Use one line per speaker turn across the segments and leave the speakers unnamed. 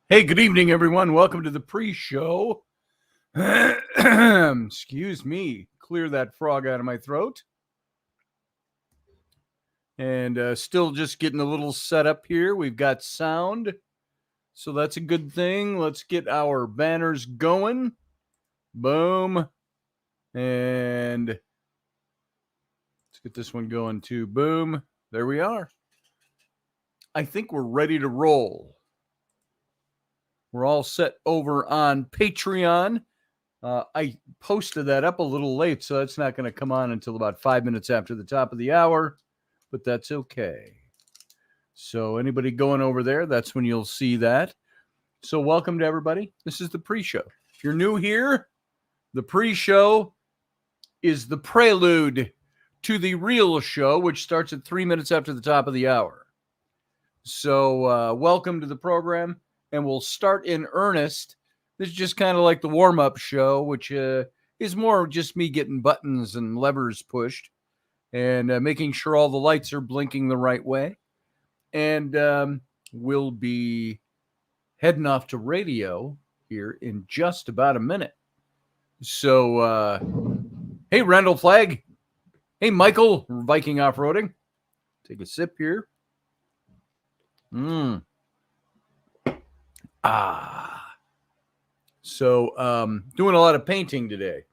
Hey, good evening, everyone. Welcome to the pre-show. Excuse me. Clear that frog out of my throat. And still just getting a little set up here. We've got sound, so that's a good thing. Let's get our banners going. Boom. And let's get this one going too. Boom. There we are. I think we're ready to roll. We're all set over on Patreon. I posted that up a little late, so that's not going to come on until about 5 minutes after the top of the hour, but that's okay. So anybody going over there, that's when you'll see that. So welcome to everybody. This is the pre-show. If you're new here, the pre-show is the prelude to the real show, which starts at 3 minutes after the top of the hour. So welcome to the program, and we'll start in earnest. This is just kind of like the warm-up show, which is more just me getting buttons and levers pushed and making sure all the lights are blinking the right way. And we'll be heading off to radio here in just about a minute. So, hey, Randall Flagg. Hey, Michael, Viking Off-Roading. Take a sip here. So, doing a lot of painting today.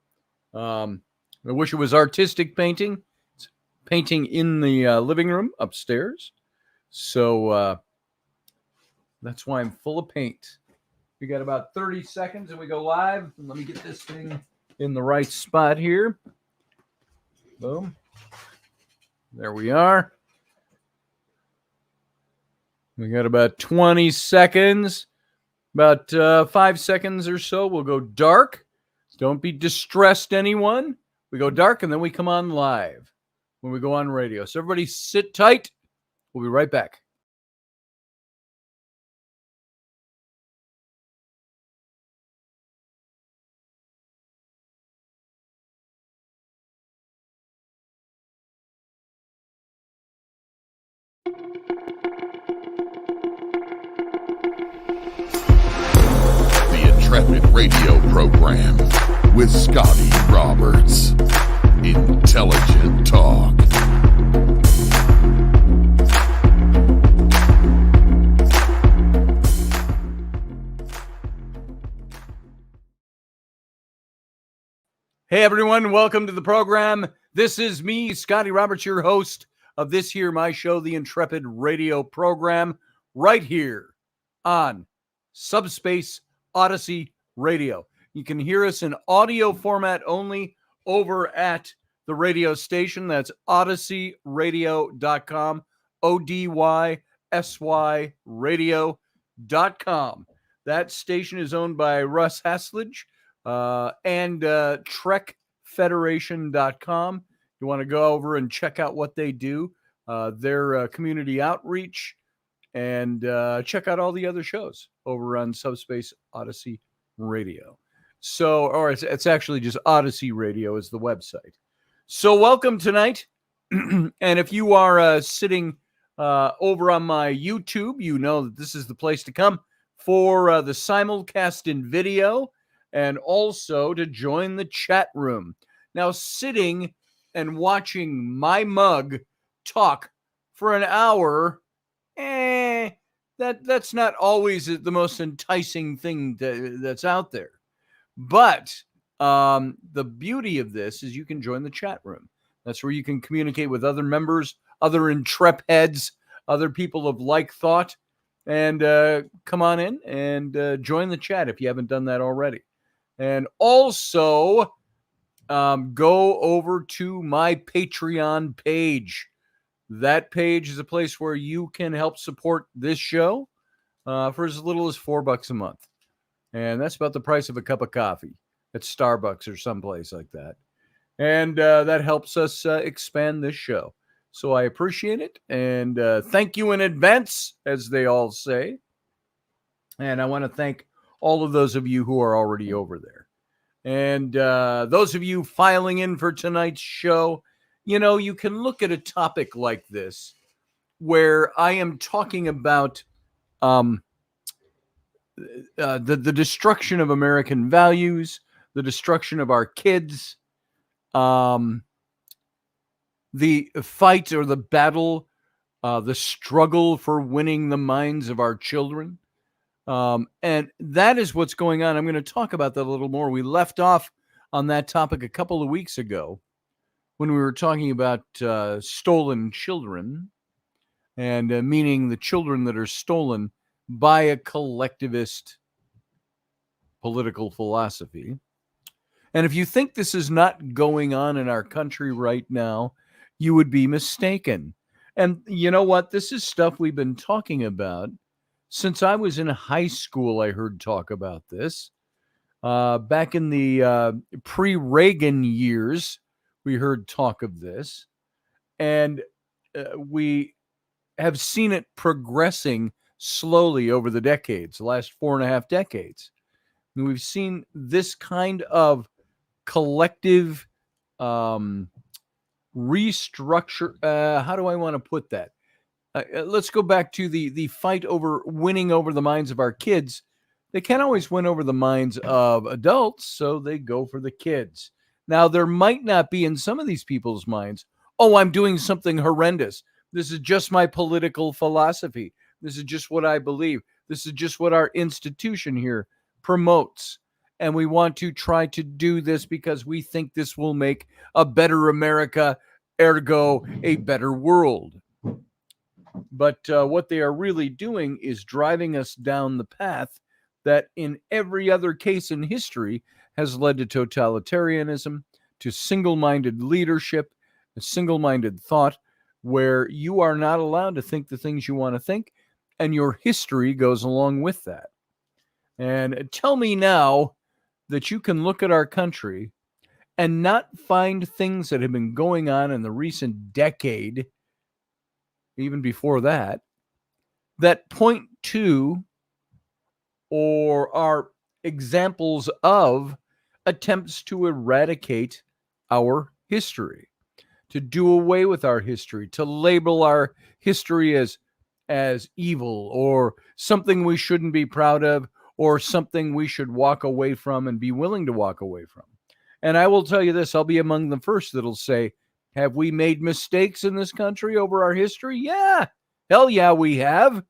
I wish it was artistic painting. It's painting in the living room upstairs. So, that's why I'm full of paint. We got about 30 seconds and we go live. Let me get this thing in the right spot here. Boom. There we are. We got about 20 seconds. About 5 seconds or so, we'll go dark. Don't be distressed, anyone. We go dark, and then we come on live when we go on radio. So everybody sit tight. We'll be right back.
The Intrepid radio program with Scotty Roberts. Intelligent talk.
Hey, everyone. Welcome to the program. This is me, Scotty Roberts, your host of this here, my show, the Intrepid radio program, right here on Subspace Odyssey Radio. You can hear us in audio format only over at the radio station. That's odysseyradio.com, ODYSY radio.com. That station is owned by Russ Haslage and trekfederation.com. You want to go over and check out what they do, their community outreach, and check out all the other shows over on Subspace Odyssey Radio. So, or it's actually just Odyssey Radio is the website. So welcome tonight. And if you are sitting over on my YouTube, you know that this is the place to come for the simulcast in video and also to join the chat room. Now, sitting and watching my mug talk for an hour, that's not always the most enticing thing that's out there. But the beauty of this is you can join the chat room. That's where you can communicate with other members, other Intrepheads, other people of like thought, and come on in and join the chat if you haven't done that already. And also go over to my Patreon page. That page is a place where you can help support this show for as little as $4 a month. And that's about the price of a cup of coffee at Starbucks or someplace like that. And that helps us expand this show. So I appreciate it. And thank you in advance, as they all say. And I want to thank all of those of you who are already over there. And those of you filing in for tonight's show, you know, you can look at a topic like this where I am talking about the destruction of American values, the destruction of our kids, the fight or the battle, the struggle for winning the minds of our children. And that is what's going on. I'm going to talk about that a little more. We left off on that topic a couple of weeks ago when we were talking about stolen children, and meaning the children that are stolen by a collectivist political philosophy. And if you think this is not going on in our country right now, you would be mistaken. And you know what? This is stuff we've been talking about since I was in high school. I heard talk about this. Back in the pre-Reagan years, we heard talk of this. And we have seen it progressing slowly over the decades, the last 4.5 decades. And we've seen this kind of collective restructure. How do I want to put that? Let's go back to the fight over winning over the minds of our kids. They can't always win over the minds of adults, so they go for the kids. Now, there might not be in some of these people's minds, oh, I'm doing something horrendous. This is just my political philosophy. This is just what I believe. This is just what our institution here promotes. And we want to try to do this because we think this will make a better America, ergo, a better world. But what they are really doing is driving us down the path that in every other case in history has led to totalitarianism, to single-minded leadership, a single-minded thought, where you are not allowed to think the things you want to think, and your history goes along with that. And tell me now that you can look at our country and not find things that have been going on in the recent decade, even before that, that point to or are examples of attempts to eradicate our history, to do away with our history, to label our history as evil or something we shouldn't be proud of or something we should walk away from and be willing to walk away from. And I will tell you this, I'll be among the first that'll say, have we made mistakes in this country over our history? Yeah. Hell yeah, we have.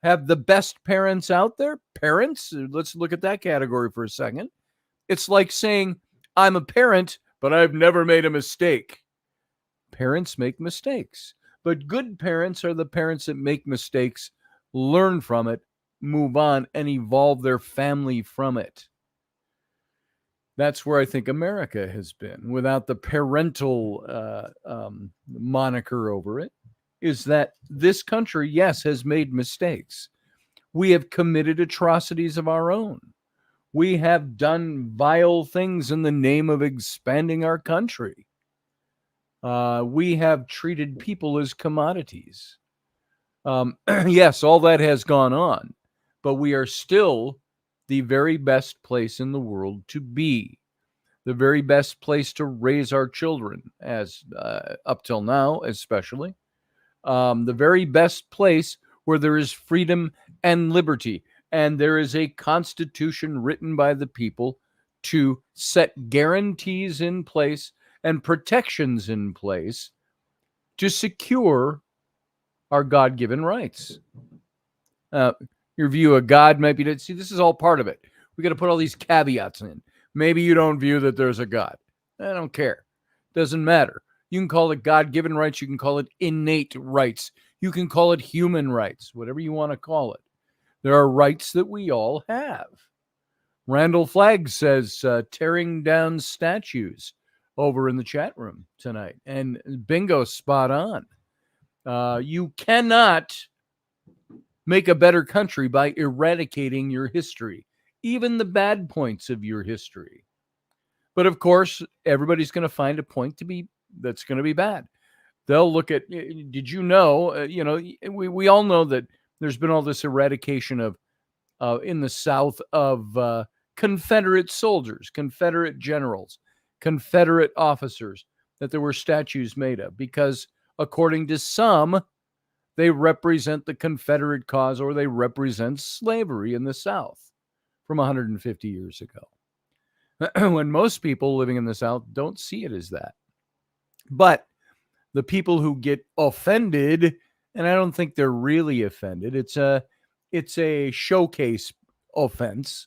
Have the best parents out there? Parents? Let's look at that category for a second. It's like saying, I'm a parent, but I've never made a mistake. Parents make mistakes. But good parents are the parents that make mistakes, learn from it, move on, and evolve their family from it. That's where I think America has been, without the parental moniker over it, is that this country, yes, has made mistakes. We have committed atrocities of our own. We have done vile things in the name of expanding our country. We have treated people as commodities. Yes, all that has gone on, but we are still the very best place in the world to be, the very best place to raise our children, as up till now, especially, the very best place where there is freedom and liberty, and there is a constitution written by the people to set guarantees in place and protections in place to secure our God-given rights. Your view of God might be, see, this is all part of it. We got to put all these caveats in. Maybe you don't view that there's a God. I don't care. Doesn't matter. You can call it God-given rights. You can call it innate rights. You can call it human rights, whatever you want to call it. There are rights that we all have. Randall Flagg says tearing down statues over in the chat room tonight. And bingo, spot on. You cannot make a better country by eradicating your history, even the bad points of your history. But of course, everybody's going to find a point that's going to be bad. They'll look at, did you know, we all know that there's been all this eradication of, in the South, of Confederate soldiers, Confederate generals, Confederate officers that there were statues made of, because according to some, they represent the Confederate cause or they represent slavery in the South from 150 years ago. When most people living in the South don't see it as that. But the people who get offended, and I don't think they're really offended, it's a showcase offense.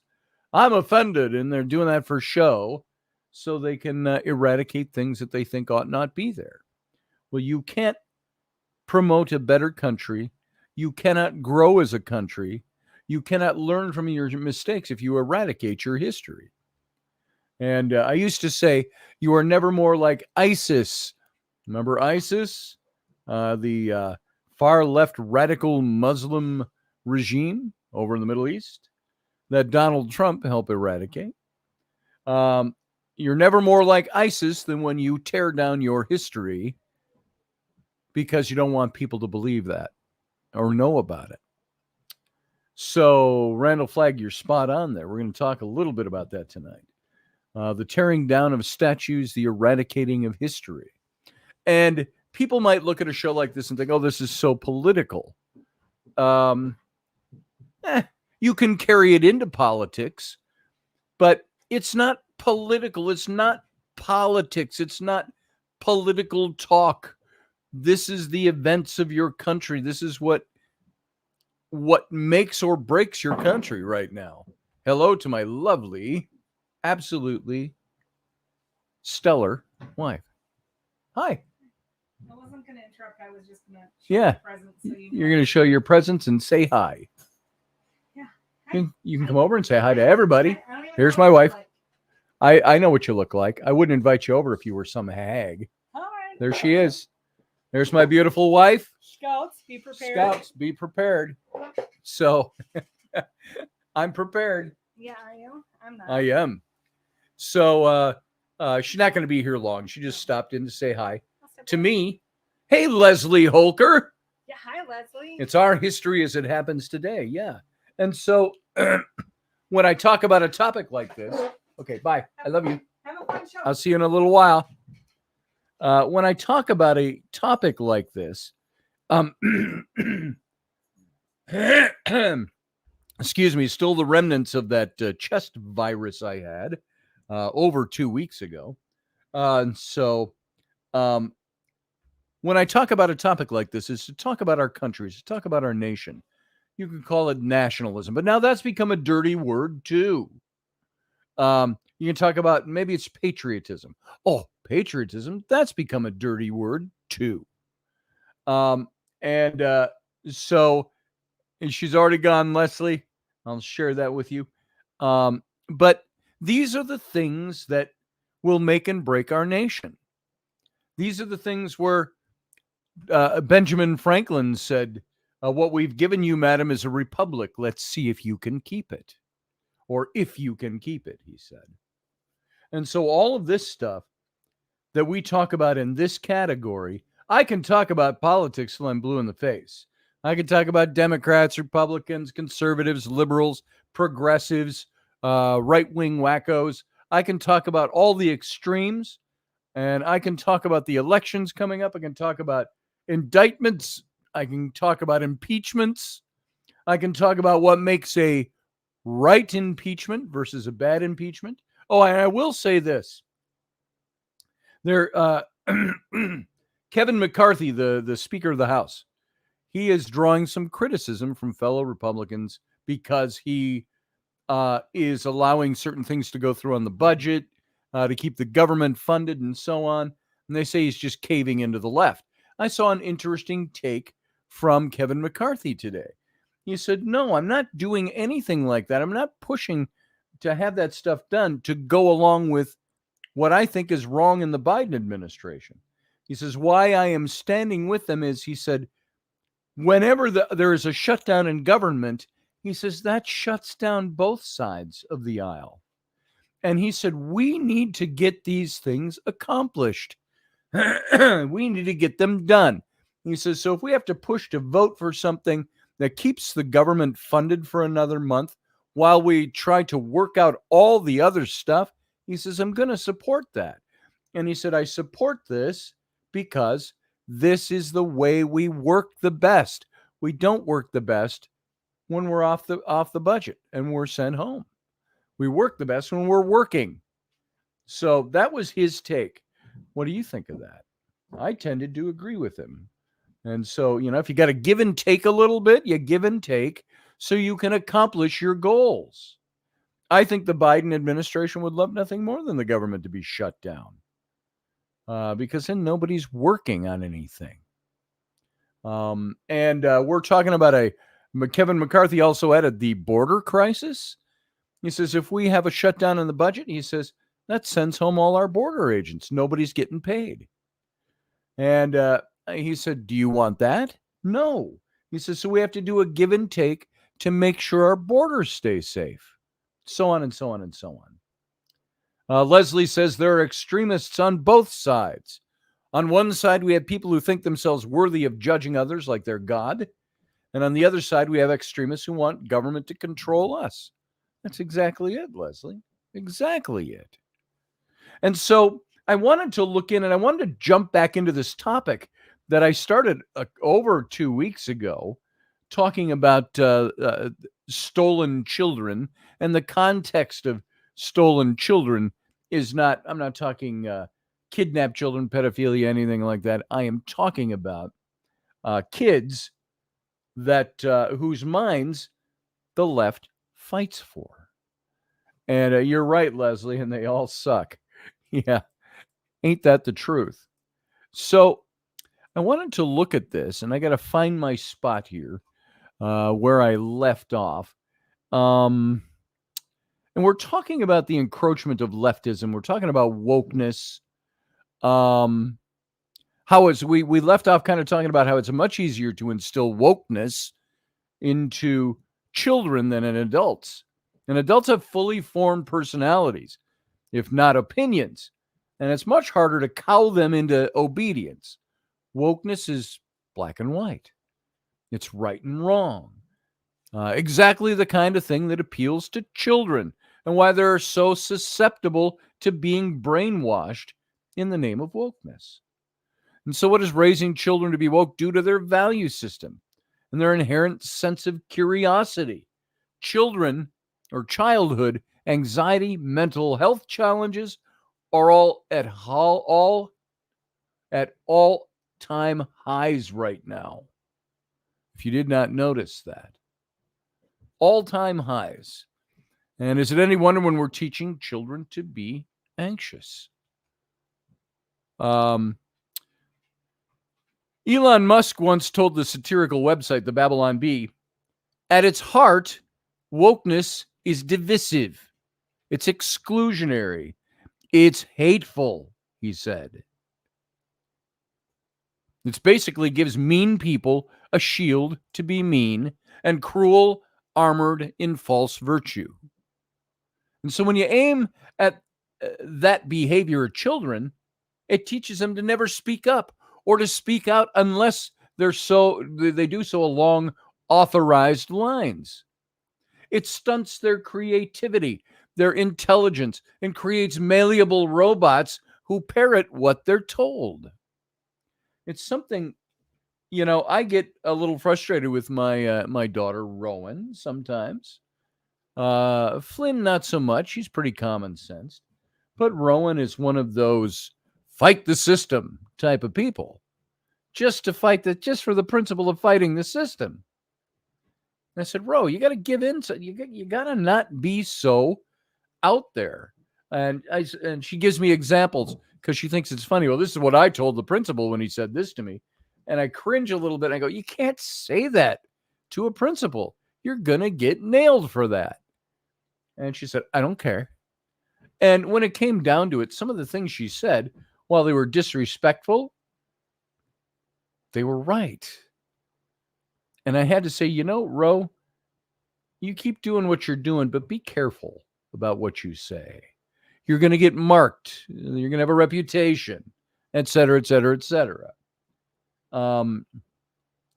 I'm offended, and they're doing that for show so they can eradicate things that they think ought not be there. Well, you can't promote a better country. You cannot grow as a country. You cannot learn from your mistakes if you eradicate your history. And I used to say, you are never more like ISIS. Remember ISIS? The far left radical Muslim regime over in the Middle East that Donald Trump helped eradicate. You're never more like ISIS than when you tear down your history because you don't want people to believe that or know about it. So, Randall Flagg, you're spot on there. We're going to talk a little bit about that tonight. The tearing down of statues, the eradicating of history. And people might look at a show like this and think, oh, this is so political. You can carry it into politics, but it's not political. It's not politics. It's not political talk. This is the events of your country. This is what makes or breaks your country right now. Hello to my lovely, absolutely stellar wife. Hi.
I wasn't going to interrupt. I was just going to
show
my presence. So
you're going to show your presence and say hi.
Yeah. Hi.
You can come over and say hi to everybody.
I don't even
Here's
know
my
what
wife.
I look like.
I know what you look like. I wouldn't invite you over if you were some hag.
All right.
There she is. There's my beautiful wife.
Scouts, be prepared.
Scouts, be prepared. So I'm prepared.
Yeah, are you? I'm not.
I am. So she's not going to be here long. She just stopped in to say hi to me. Hey, Leslie Holker.
Yeah, hi, Leslie.
It's our history as it happens today. Yeah. And so when I talk about a topic like this, okay, bye. I love you.
Have a fun show.
I'll see you in a little while. When I talk about a topic like this, excuse me, still the remnants of that chest virus I had over 2 weeks ago. And so when I talk about a topic like this, is to talk about our countries, to talk about our nation. You can call it nationalism, but now that's become a dirty word too. You can talk about maybe it's patriotism. Oh, patriotism, that's become a dirty word too. So and she's already gone, Leslie. I'll share that with you. But these are the things that will make and break our nation. These are the things where Benjamin Franklin said, what we've given you, madam, is a republic. Let's see if you can keep it. Or if you can keep it, he said. And so all of this stuff that we talk about in this category, I can talk about politics till I'm blue in the face. I can talk about Democrats, Republicans, conservatives, liberals, progressives, right-wing wackos. I can talk about all the extremes, and I can talk about the elections coming up. I can talk about indictments. I can talk about impeachments. I can talk about what makes a right impeachment versus a bad impeachment. Oh, and I will say this. Kevin McCarthy, the Speaker of the House, he is drawing some criticism from fellow Republicans because he is allowing certain things to go through on the budget to keep the government funded and so on. And they say he's just caving into the left. I saw an interesting take from Kevin McCarthy today. He said, no, I'm not doing anything like that. I'm not pushing to have that stuff done to go along with what I think is wrong in the Biden administration. He says, why I am standing with them is, he said, whenever there is a shutdown in government, he says that shuts down both sides of the aisle. And he said, we need to get these things accomplished. We need to get them done. He says, so if we have to push to vote for something that keeps the government funded for another month while we try to work out all the other stuff, he says, I'm going to support that. And he said, I support this because This is the way we work the best. We don't work the best when we're off the budget and we're sent home. We work the best when we're working. So that was his take. What do you think of that? I tended to agree with him. And so, if you got to give and take a little bit, you give and take so you can accomplish your goals. I think the Biden administration would love nothing more than the government to be shut down because then nobody's working on anything. And we're talking about Kevin McCarthy also added the border crisis. He says, if we have a shutdown in the budget, he says, that sends home all our border agents. Nobody's getting paid. And he said, do you want that? No. He says, so we have to do a give and take to make sure our borders stay safe. So on and so on and so on. Leslie says there are extremists on both sides. On one side, we have people who think themselves worthy of judging others like they're God. And on the other side, we have extremists who want government to control us. That's exactly it, Leslie. Exactly it. And so I wanted to look in and I wanted to jump back into this topic that I started over 2 weeks ago, talking about stolen children. And the context of stolen children is not, I'm not talking kidnapped children, pedophilia, anything like that. I am talking about kids that whose minds the left fights for. And you're right, Leslie, and they all suck. Yeah, ain't that the truth? So I wanted to look at this, and I got to find my spot here where I left off. And we're talking about the encroachment of leftism. We're talking about wokeness. We left off kind of talking about how it's much easier to instill wokeness into children than in adults. And adults have fully formed personalities, if not opinions. And it's much harder to cow them into obedience. Wokeness is black and white. It's right and wrong. Exactly the kind of thing that appeals to children and why they're so susceptible to being brainwashed in the name of wokeness. And so what is raising children to be woke due to their value system and their inherent sense of curiosity? Children or childhood anxiety, mental health challenges are all at all-time highs right now. If you did not notice that. All-time highs. And is it any wonder when we're teaching children to be anxious? Elon Musk once told the satirical website, the Babylon Bee, at its heart, wokeness is divisive. It's exclusionary. It's hateful, he said. It basically gives mean people a shield to be mean and cruel, armored in false virtue. And so when you aim at that behavior of children, it teaches them to never speak up or to speak out unless they do so along authorized lines. It stunts their creativity, their intelligence, and creates malleable robots who parrot what they're told. It's something, I get a little frustrated with my daughter, Rowan, sometimes. Flynn, not so much. He's pretty common sense. But Rowan is one of those fight the system type of people. Just for the principle of fighting the system. And I said, Ro, you got to give in. You got to not be so out there. And she gives me examples because she thinks it's funny. Well, this is what I told the principal when he said this to me. And I cringe a little bit. And I go, you can't say that to a principal. You're going to get nailed for that. And she said, I don't care. And when it came down to it, some of the things she said, while they were disrespectful, they were right. And I had to say, Ro, you keep doing what you're doing, but be careful about what you say. You're going to get marked. You're going to have a reputation, et cetera, et cetera, et cetera.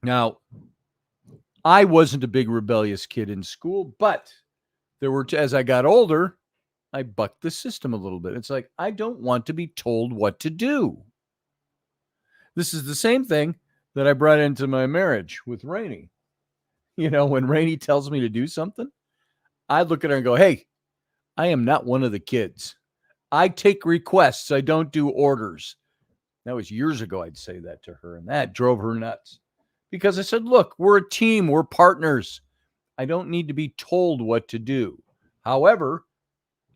Now, I wasn't a big rebellious kid in school, but as I got older, I bucked the system a little bit. It's like, I don't want to be told what to do. This is the same thing that I brought into my marriage with Rainey. When Rainey tells me to do something, I look at her and go, hey, I am not one of the kids. I take requests. I don't do orders. That was years ago I'd say that to her, and that drove her nuts. Because I said, look, we're a team. We're partners. I don't need to be told what to do. However,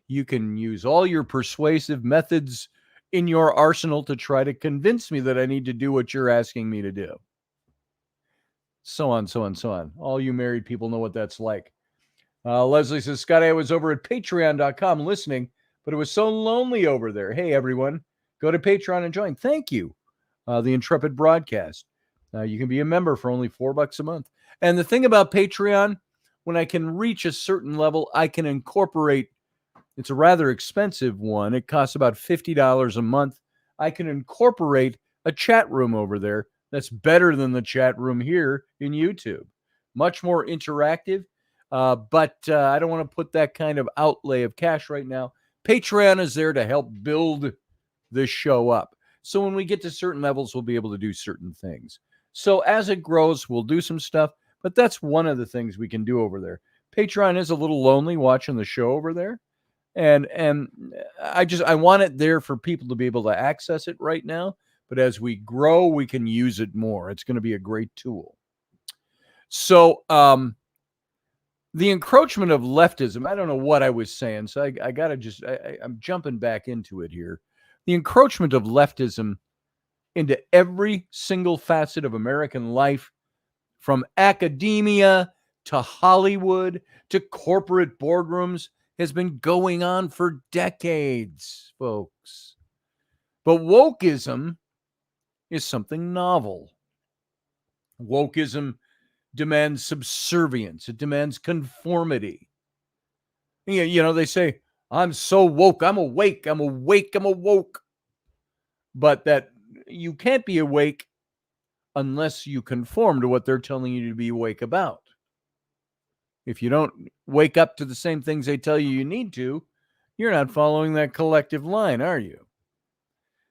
you can use all your persuasive methods in your arsenal to try to convince me that I need to do what you're asking me to do. So on, so on, so on. All you married people know what that's like. Leslie says, Scotty, I was over at patreon.com listening, but it was so lonely over there. Hey, everyone, go to Patreon and join. Thank you. The Intrepid broadcast. You can be a member for only $4 a month. And the thing about Patreon, when I can reach a certain level, I can incorporate, it's a rather expensive one. It costs about $50 a month. I can incorporate a chat room over there that's better than the chat room here in YouTube. Much more interactive. But I don't want to put that kind of outlay of cash right now. Patreon is there to help build this show up. So when we get to certain levels, we'll be able to do certain things. So as it grows, we'll do some stuff. But that's one of the things we can do over there. Patreon is a little lonely watching the show over there. And I want it there for people to be able to access it right now. But as we grow, we can use it more. It's going to be a great tool. So the encroachment of leftism, I don't know what I was saying, so I got to I'm jumping back into it here. The encroachment of leftism into every single facet of American life, from academia to Hollywood to corporate boardrooms, has been going on for decades, folks. But wokeism is something novel. Wokeism demands subservience. It demands conformity. They say, I'm so woke, I'm awake, I'm awake, I'm awoke. But that you can't be awake unless you conform to what they're telling you to be awake about. If you don't wake up to the same things they tell you need to, you're not following that collective line, are you?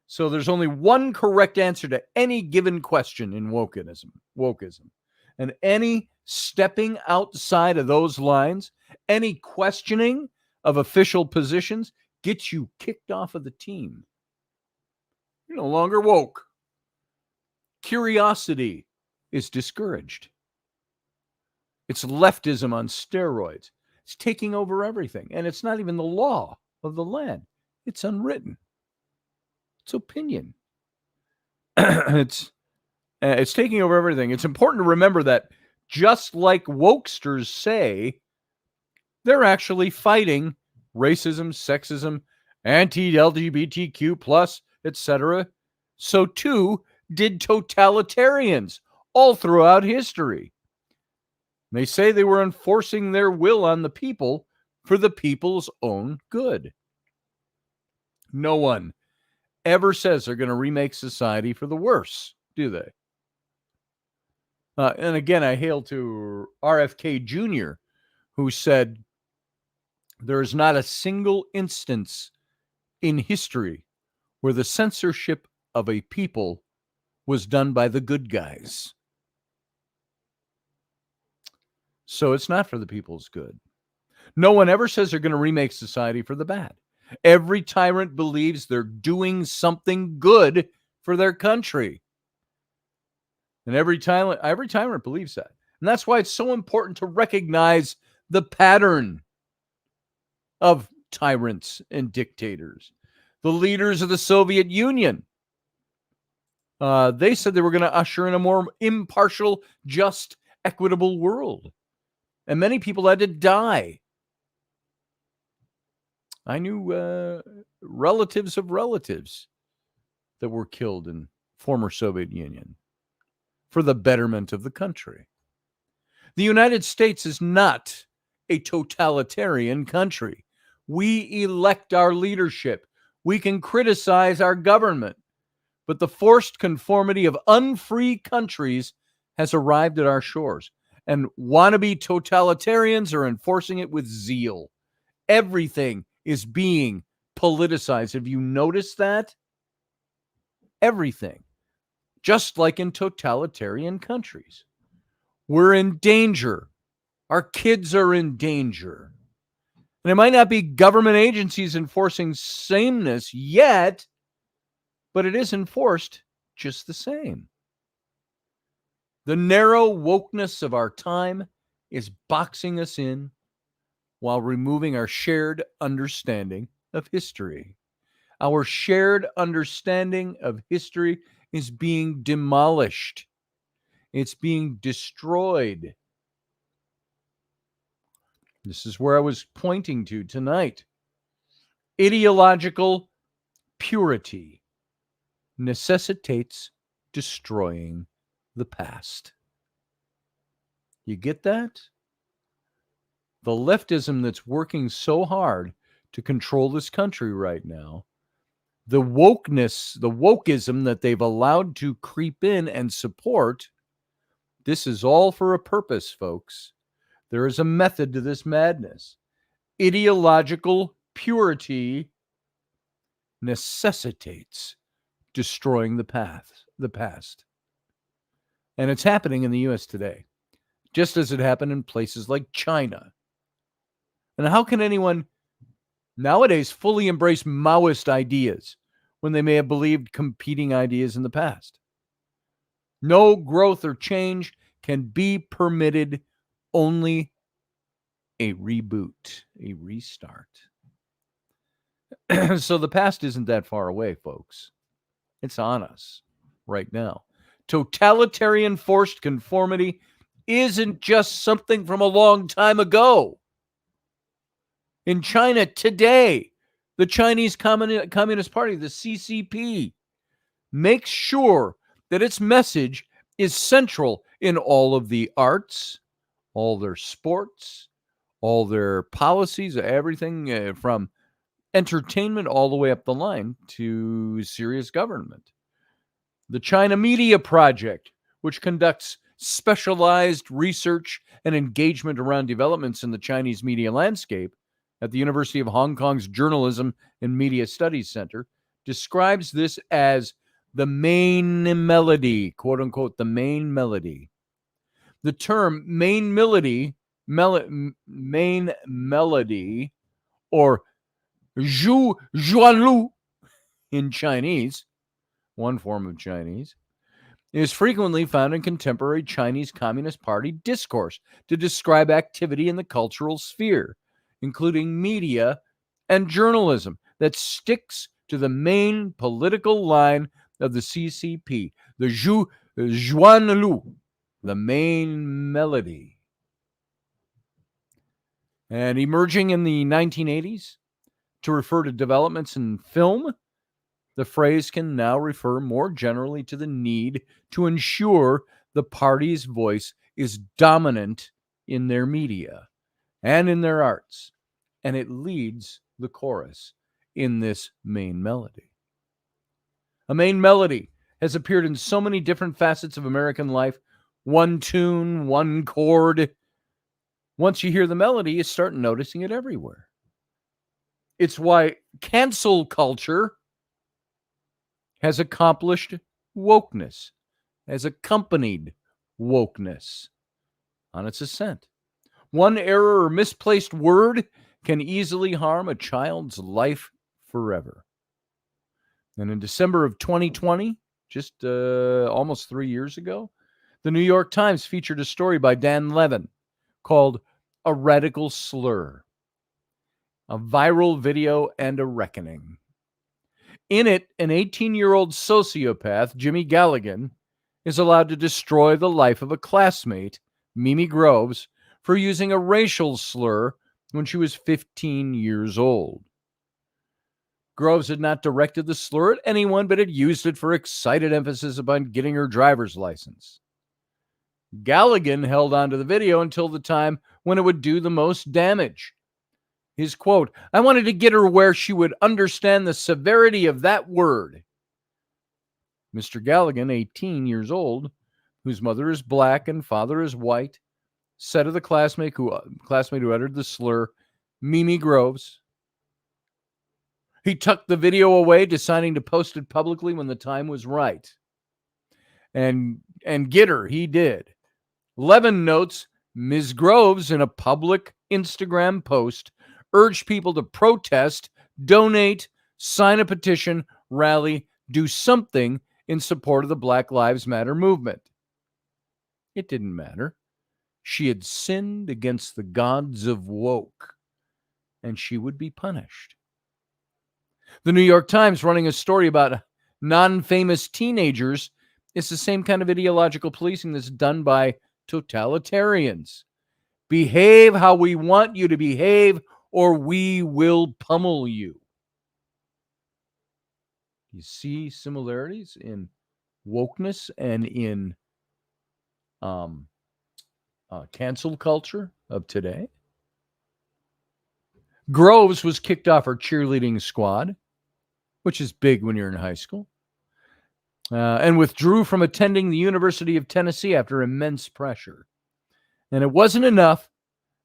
So there's only one correct answer to any given question in wokeism. And any stepping outside of those lines, any questioning of official positions gets you kicked off of the team. You're no longer woke. Curiosity is discouraged. It's leftism on steroids. It's taking over everything. And it's not even the law of the land. It's unwritten. It's opinion. It's taking over everything. It's important to remember that just like wokesters say, they're actually fighting racism, sexism, anti-LGBTQ+, etc. So too did totalitarians all throughout history. They say they were enforcing their will on the people for the people's own good. No one ever says they're going to remake society for the worse, do they? And again, I hail to RFK Jr., who said, there is not a single instance in history where the censorship of a people was done by the good guys. So it's not for the people's good. No one ever says they're going to remake society for the bad. Every tyrant believes they're doing something good for their country. And every tyrant believes that. And that's why it's so important to recognize the pattern of tyrants and dictators. The leaders of the Soviet Union, they said they were going to usher in a more impartial, just, equitable world. And many people had to die. I knew relatives of relatives that were killed in former Soviet Union for the betterment of the country. The United States is not a totalitarian country. We elect our leadership. We can criticize our government, but the forced conformity of unfree countries has arrived at our shores, and wannabe totalitarians are enforcing it with zeal. Everything is being politicized. Have you noticed that? Everything. just like in totalitarian countries. We're in danger. Our kids are in danger. And it might not be government agencies enforcing sameness yet, but it is enforced just the same. The narrow wokeness of our time is boxing us in while removing our shared understanding of history. Our shared understanding of history is being demolished. It's being destroyed. This is where I was pointing to tonight. Ideological purity necessitates destroying the past. You get that? The leftism that's working so hard to control this country right now, the wokeness, the wokeism that they've allowed to creep in and support, this is all for a purpose, folks. There is a method to this madness. Ideological purity necessitates destroying the past. And it's happening in the U.S. today, just as it happened in places like China. And how can anyone nowadays fully embrace Maoist ideas when they may have believed competing ideas in the past? No growth or change can be permitted, only a reboot, a restart. So the past isn't that far away, folks. It's on us right now. Totalitarian forced conformity isn't just something from a long time ago. In China today, the Chinese Communist Party, the CCP, makes sure that its message is central in all of the arts, all their sports, all their policies, everything from entertainment all the way up the line to serious government. The China Media Project, which conducts specialized research and engagement around developments in the Chinese media landscape at the University of Hong Kong's Journalism and Media Studies Center, describes this as the main melody, quote unquote, the main melody. The term main melody, or Zhu Zhuanlu in Chinese, one form of Chinese, is frequently found in contemporary Chinese Communist Party discourse to describe activity in the cultural sphere, including media and journalism, that sticks to the main political line of the CCP, the Zhuanlu, the main melody. And emerging in the 1980s to refer to developments in film, the phrase can now refer more generally to the need to ensure the party's voice is dominant in their media and in their arts, and it leads the chorus in this main melody. A main melody has appeared in so many different facets of American life. One tune, one chord. Once you hear the melody, you start noticing it everywhere. It's why cancel culture has accomplished wokeness, has accompanied wokeness on its ascent. One error or misplaced word can easily harm a child's life forever. And in December of 2020, just almost 3 years ago, the New York Times featured a story by Dan Levin called "A Radical Slur," a viral video and a reckoning. In it, an 18-year-old sociopath, Jimmy Galligan, is allowed to destroy the life of a classmate, Mimi Groves, for using a racial slur when she was 15 years old. Groves had not directed the slur at anyone, but had used it for excited emphasis upon getting her driver's license. Galligan held on to the video until the time when it would do the most damage. His quote, "I wanted to get her where she would understand the severity of that word." Mr. Galligan, 18 years old, whose mother is black and father is white, said of the classmate who uttered the slur, Mimi Groves. He tucked the video away, deciding to post it publicly when the time was right. and get her. He did. Levin notes Ms. Groves, in a public Instagram post, urged people to protest, donate, sign a petition, rally, do something in support of the Black Lives Matter movement. It didn't matter. She had sinned against the gods of woke, and she would be punished. The New York Times, running a story about non-famous teenagers, is the same kind of ideological policing that's done by totalitarians. Behave how we want you to behave, or we will pummel you. You see similarities in wokeness and in cancel culture of today. Groves was kicked off her cheerleading squad, which is big when you're in high school, and withdrew from attending the University of Tennessee after immense pressure. And it wasn't enough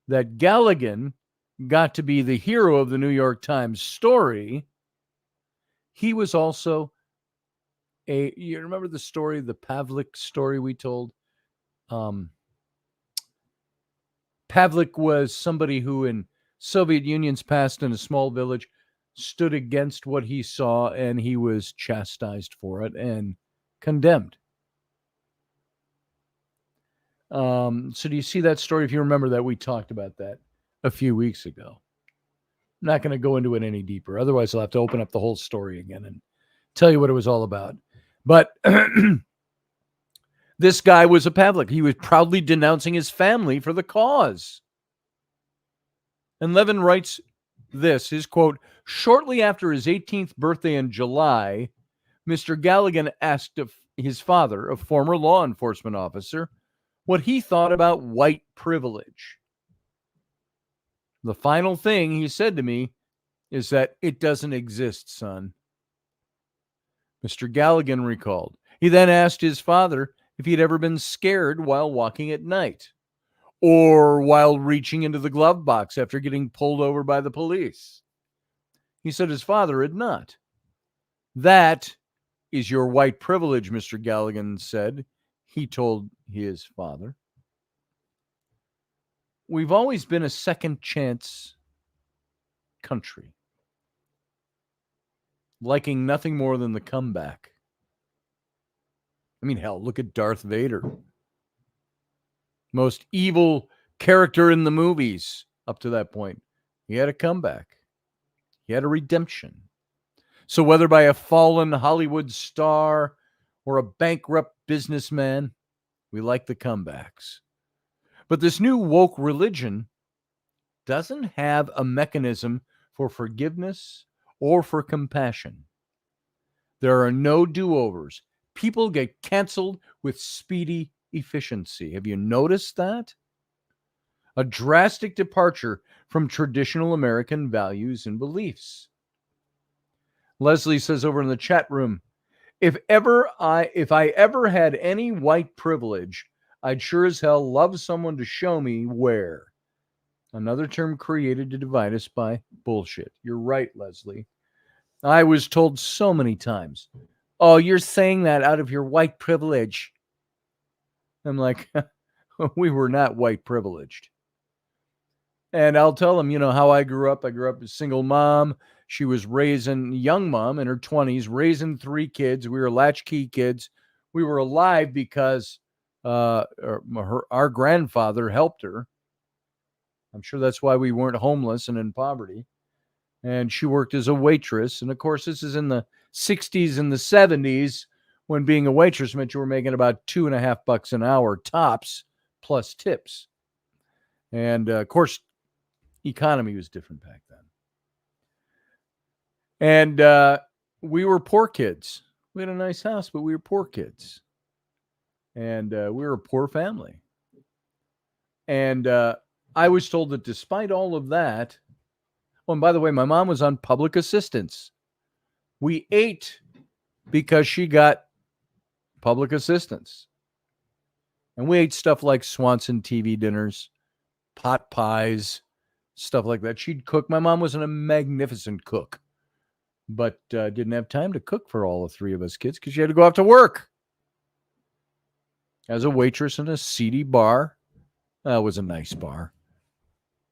that Galligan got to be the hero of the New York Times story. He was also you remember the story, the Pavlik story we told? Pavlik was somebody who in Soviet Union's past in a small village stood against what he saw, and he was chastised for it and condemned. So do you see that story? If you remember that, we talked about that a few weeks ago. I'm not going to go into it any deeper. Otherwise, I'll have to open up the whole story again and tell you what it was all about. But this guy was a Pavlik. He was proudly denouncing his family for the cause. And Levin writes this, his quote, shortly after his 18th birthday in July, Mr. Galligan asked his father, a former law enforcement officer, what he thought about white privilege. The final thing he said to me is that it doesn't exist, son. Mr. Galligan recalled. He then asked his father if he'd ever been scared while walking at night or while reaching into the glove box after getting pulled over by the police. He said his father had not. That is your white privilege, Mr. Galligan said. He told his father. We've always been a second chance country, liking nothing more than the comeback. I mean, hell, look at Darth Vader. Most evil character in the movies up to that point. He had a comeback. He had a redemption. So whether by a fallen Hollywood star or a bankrupt businessman, we like the comebacks. But this new woke religion doesn't have a mechanism for forgiveness or for compassion. There are no do-overs. People get canceled with speedy efficiency. Have you noticed that? A drastic departure from traditional American values and beliefs. Leslie says over in the chat room, if I ever had any white privilege, I'd sure as hell love someone to show me where. Another term created to divide us by bullshit. You're right, Leslie. I was told so many times, oh, you're saying that out of your white privilege. I'm like, we were not white privileged. And I'll tell them, how I grew up. I grew up as a single mom. She was raising, young mom in her 20s, raising 3 kids. We were latchkey kids. We were alive because our grandfather helped her. I'm sure that's why we weren't homeless and in poverty. And she worked as a waitress. And of course, this is in the 60s and the 70s when being a waitress meant you were making about $2.50 an hour tops plus tips. And of course, economy was different back then. And we were poor kids. We had a nice house, but we were poor kids. And we were a poor family. And I was told that despite all of that, oh, and by the way, my mom was on public assistance. We ate because she got public assistance. And we ate stuff like Swanson TV dinners, pot pies, stuff like that. She'd cook. My mom was a magnificent cook, but didn't have time to cook for all the 3 of us kids because she had to go out to work. as a waitress in a seedy bar. It was a nice bar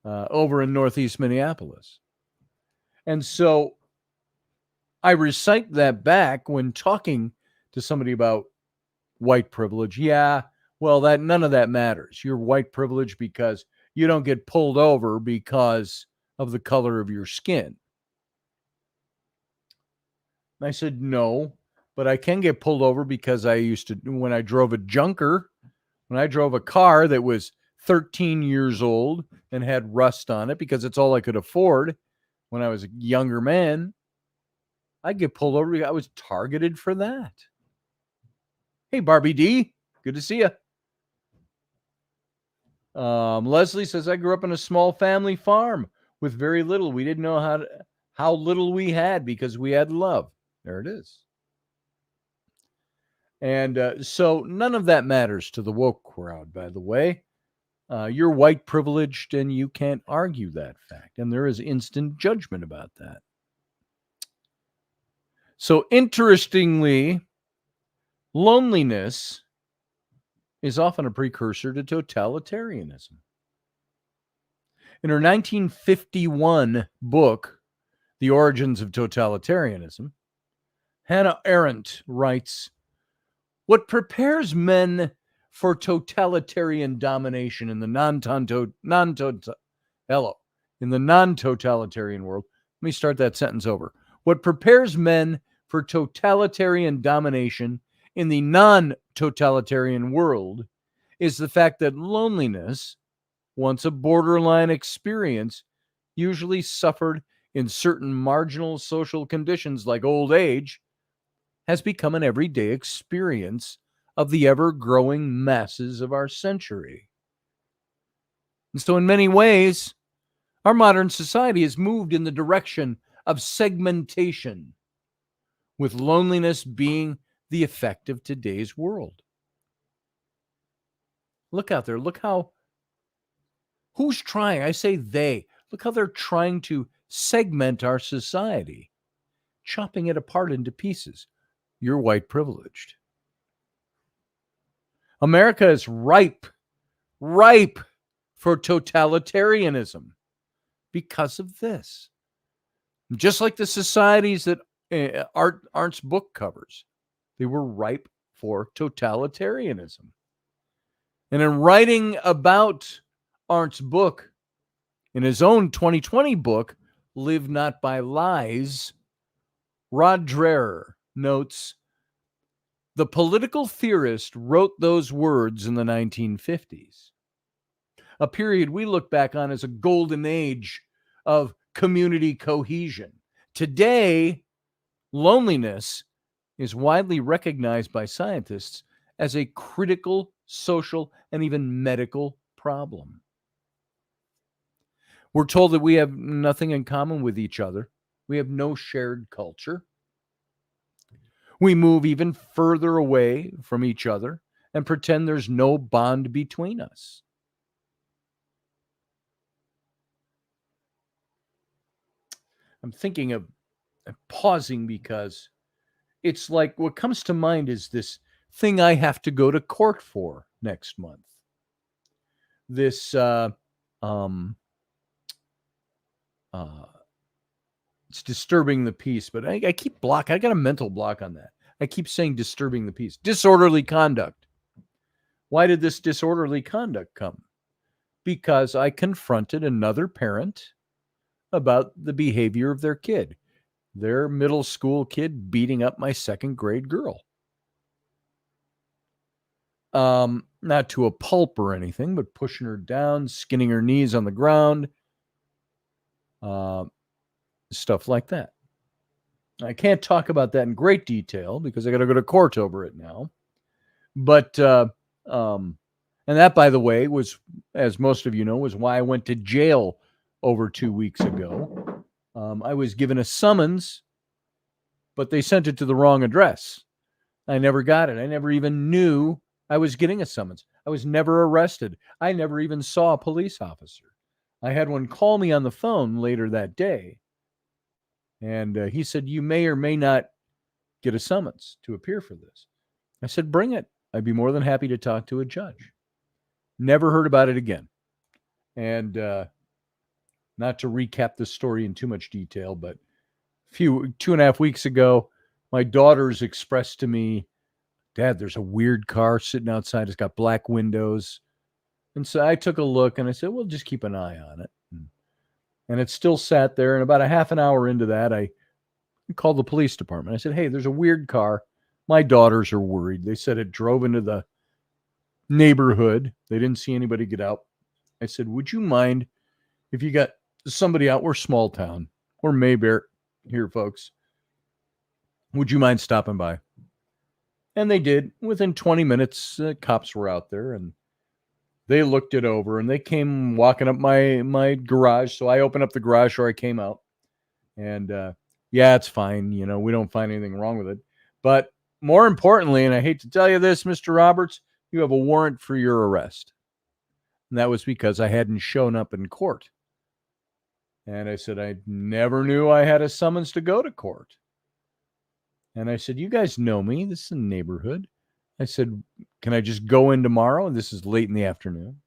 over in Northeast Minneapolis. And so I recite that back when talking to somebody about white privilege. Yeah, well, none of that matters. You're white privilege because you don't get pulled over because of the color of your skin. And I said, no, but I can get pulled over because when I drove a junker, when I drove a car that was 13 years old and had rust on it because it's all I could afford when I was a younger man, I'd get pulled over. I was targeted for that. Hey, Barbie D, good to see you. Leslie says, I grew up in a small family farm with very little. We didn't know how little we had because we had love. There it is. And so none of that matters to the woke crowd, by the way. You're white privileged and you can't argue that fact. And there is instant judgment about that. So interestingly, loneliness is often a precursor to totalitarianism. In her 1951 book, The Origins of Totalitarianism, Hannah Arendt writes, what prepares men for totalitarian domination in the non-totalitarian world. Let me start that sentence over. What prepares men for totalitarian domination in the non-totalitarian world is the fact that loneliness, once a borderline experience, usually suffered in certain marginal social conditions like old age, has become an everyday experience of the ever-growing masses of our century. And so in many ways, our modern society has moved in the direction of segmentation, with loneliness being the effect of today's world. Look out there. Look who's trying? I say they. Look how they're trying to segment our society, chopping it apart into pieces. You're white privileged. America is ripe for totalitarianism because of this. Just like the societies that Arndt's book covers, they were ripe for totalitarianism. And in writing about Arndt's book, in his own 2020 book, Live Not by Lies, Rod Dreher notes, the political theorist wrote those words in the 1950s, a period we look back on as a golden age of community cohesion. Today, loneliness is widely recognized by scientists as a critical social and even medical problem. We're told that we have nothing in common with each other. We have no shared culture. We move even further away from each other and pretend there's no bond between us. I'm thinking of pausing because it's like what comes to mind is this thing I have to go to court for next month. This it's disturbing the peace, but I keep I got a mental block on that. I keep saying disturbing the peace. Disorderly conduct. Why did this disorderly conduct come? Because I confronted another parent about the behavior of their kid. Their middle school kid beating up my second grade girl. Not to a pulp or anything, but pushing her down, skinning her knees on the ground. Stuff like that. I can't talk about that in great detail because I got to go to court over it now. But, and that, by the way, was, as most of you know, was why I went to jail over 2 weeks ago. I was given a summons, but they sent it to the wrong address. I never got it. I never even knew I was getting a summons. I was never arrested. I never even saw a police officer. I had one call me on the phone later that day. And he said, you may or may not get a summons to appear for this. I said, bring it. I'd be more than happy to talk to a judge. Never heard about it again. And not to recap the story in too much detail, but 2.5 weeks ago, my daughters expressed to me, Dad, there's a weird car sitting outside. It's got black windows. And so I took a look and I said, well, just keep an eye on it. And it still sat there. And about a half an hour into that, I called the police department. I said, hey, there's a weird car. My daughters are worried. They said it drove into the neighborhood. They didn't see anybody get out. I said, would you mind if you got somebody out? We're small town. We're Mayberry here, folks. Would you mind stopping by? And they did. Within 20 minutes, cops were out there and they looked it over and they came walking up my garage. So I opened up the garage door. I came out and yeah, it's fine. You know, we don't find anything wrong with it. But more importantly, and I hate to tell you this, Mr. Roberts, you have a warrant for your arrest. And that was because I hadn't shown up in court. And I said, I never knew I had a summons to go to court. And I said, you guys know me. This is a neighborhood. I said, can I just go in tomorrow? And this is late in the afternoon.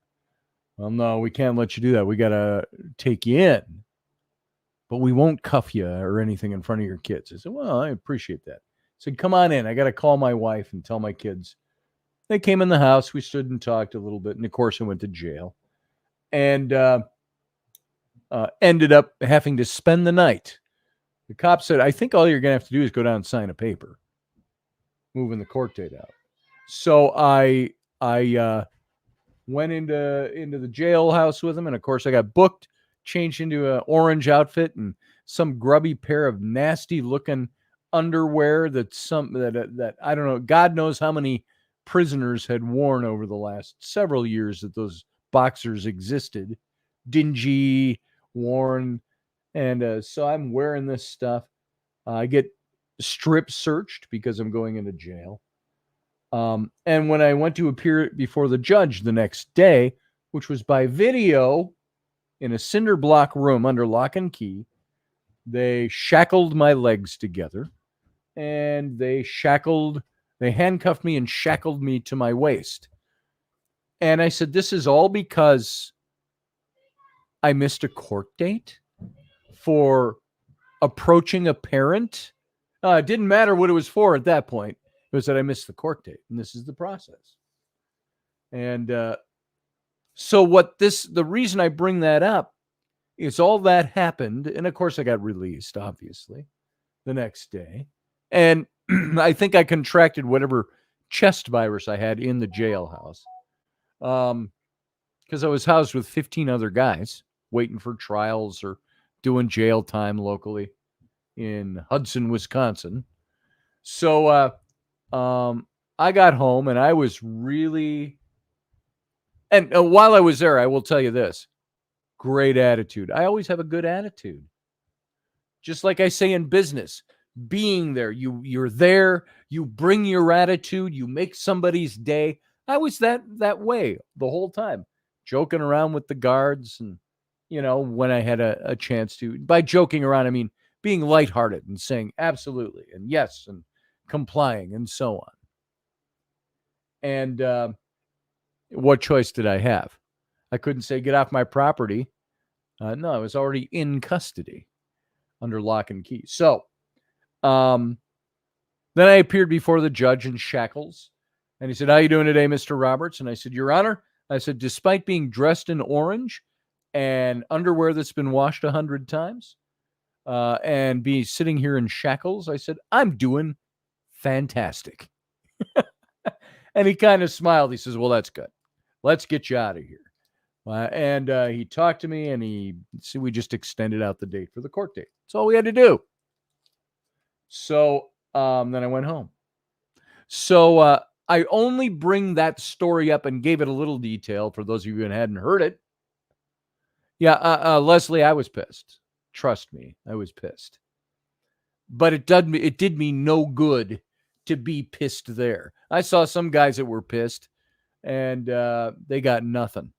Well, no, we can't let you do that. We got to take you in. But we won't cuff you or anything in front of your kids. I said, well, I appreciate that. I said, come on in. I got to call my wife and tell my kids. They came in the house. We stood and talked a little bit. And of course, I went to jail. And ended up having to spend the night. The cop said, I think all you're going to have to do is go down and sign a paper, moving the court date out. So I went into the jailhouse with him. And of course, I got booked, changed into an orange outfit and some grubby pair of nasty looking underwear that I don't know, God knows how many prisoners had worn over the last several years that those boxers existed. Dingy, worn. And so I'm wearing this stuff. I get strip searched because I'm going into jail. And when I went to appear before the judge the next day, which was by video in a cinder block room under lock and key, they shackled my legs together and they handcuffed me and shackled me to my waist. And I said, this is all because I missed a court date for approaching a parent. It didn't matter what it was for at that point. It was that I missed the court date, and this is the process. And so the reason I bring that up is all that happened. And of course I got released, obviously, the next day. And I think I contracted whatever chest virus I had in the jailhouse. Because I was housed with 15 other guys waiting for trials or doing jail time locally in Hudson, Wisconsin. So I got home and I was really, and while I was there, I will tell you this, great attitude. I always have a good attitude. Just like I say in business, being there, you're there, you bring your attitude, you make somebody's day. I was that way the whole time, joking around with the guards and, when I had a chance to. By joking around, I mean being lighthearted and saying absolutely and yes and complying and so on. And what choice did I have? I couldn't say get off my property. No, I was already in custody under lock and key. So then I appeared before the judge in shackles. And he said, how you doing today, Mr. Roberts? And I said, Your Honor, I said, despite being dressed in orange and underwear that's been washed 100 times and be sitting here in shackles, I said, I'm doing fantastic. And he kind of smiled. He says, well, that's good. Let's get you out of here. And he talked to me and we just extended out the date for the court date. That's all we had to do. So then I went home. So I only bring that story up and gave it a little detail for those of you who hadn't heard it. Yeah, Leslie, I was pissed. Trust me, I was pissed. But it did me no good to be pissed there. I saw some guys that were pissed, and they got nothing.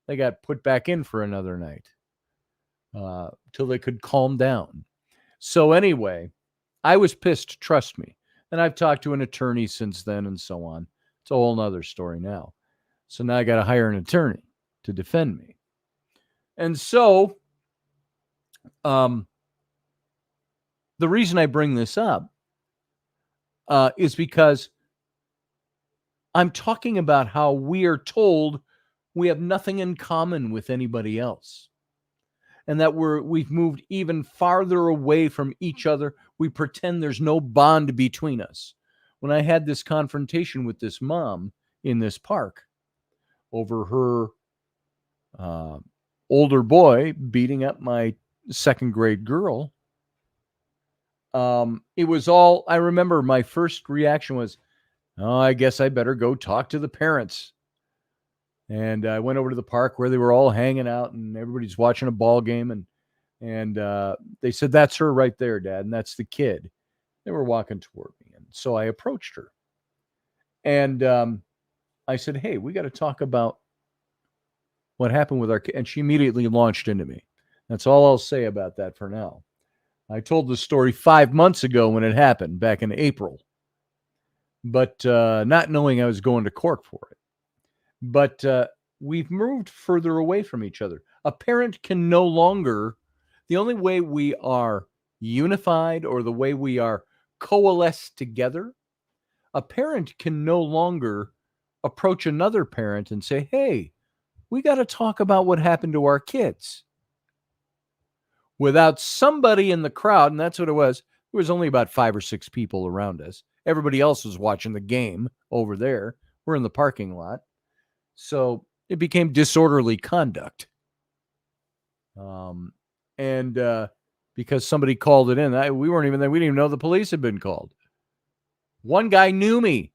They got put back in for another night till they could calm down. So anyway, I was pissed, trust me. And I've talked to an attorney since then and so on It's a whole nother story now. So now I got to hire an attorney to defend me. And so the reason I bring this up is because I'm talking about how we are told we have nothing in common with anybody else, and that we've moved even farther away from each other. We pretend there's no bond between us. When I had this confrontation with this mom in this park over her older boy beating up my second grade girl, it was all, I remember my first reaction was, oh, I guess I better go talk to the parents. And I went over to the park where they were all hanging out and everybody's watching a ball game. And they said, that's her right there, Dad. And that's the kid. They were walking toward me. And so I approached her. And I said, hey, we got to talk about what happened with our kid. And she immediately launched into me. That's all I'll say about that for now. I told the story 5 months ago when it happened, back in April. But not knowing I was going to court for it. But we've moved further away from each other. A parent can no longer, the only way we are unified or the way we are coalesced together, a parent can no longer approach another parent and say, hey, we got to talk about what happened to our kids. Without somebody in the crowd, and that's what it was, there was only about 5 or 6 people around us. Everybody else was watching the game over there. We're in the parking lot. So it became disorderly conduct. Because somebody called it in, we weren't even there. We didn't even know the police had been called. One guy knew me.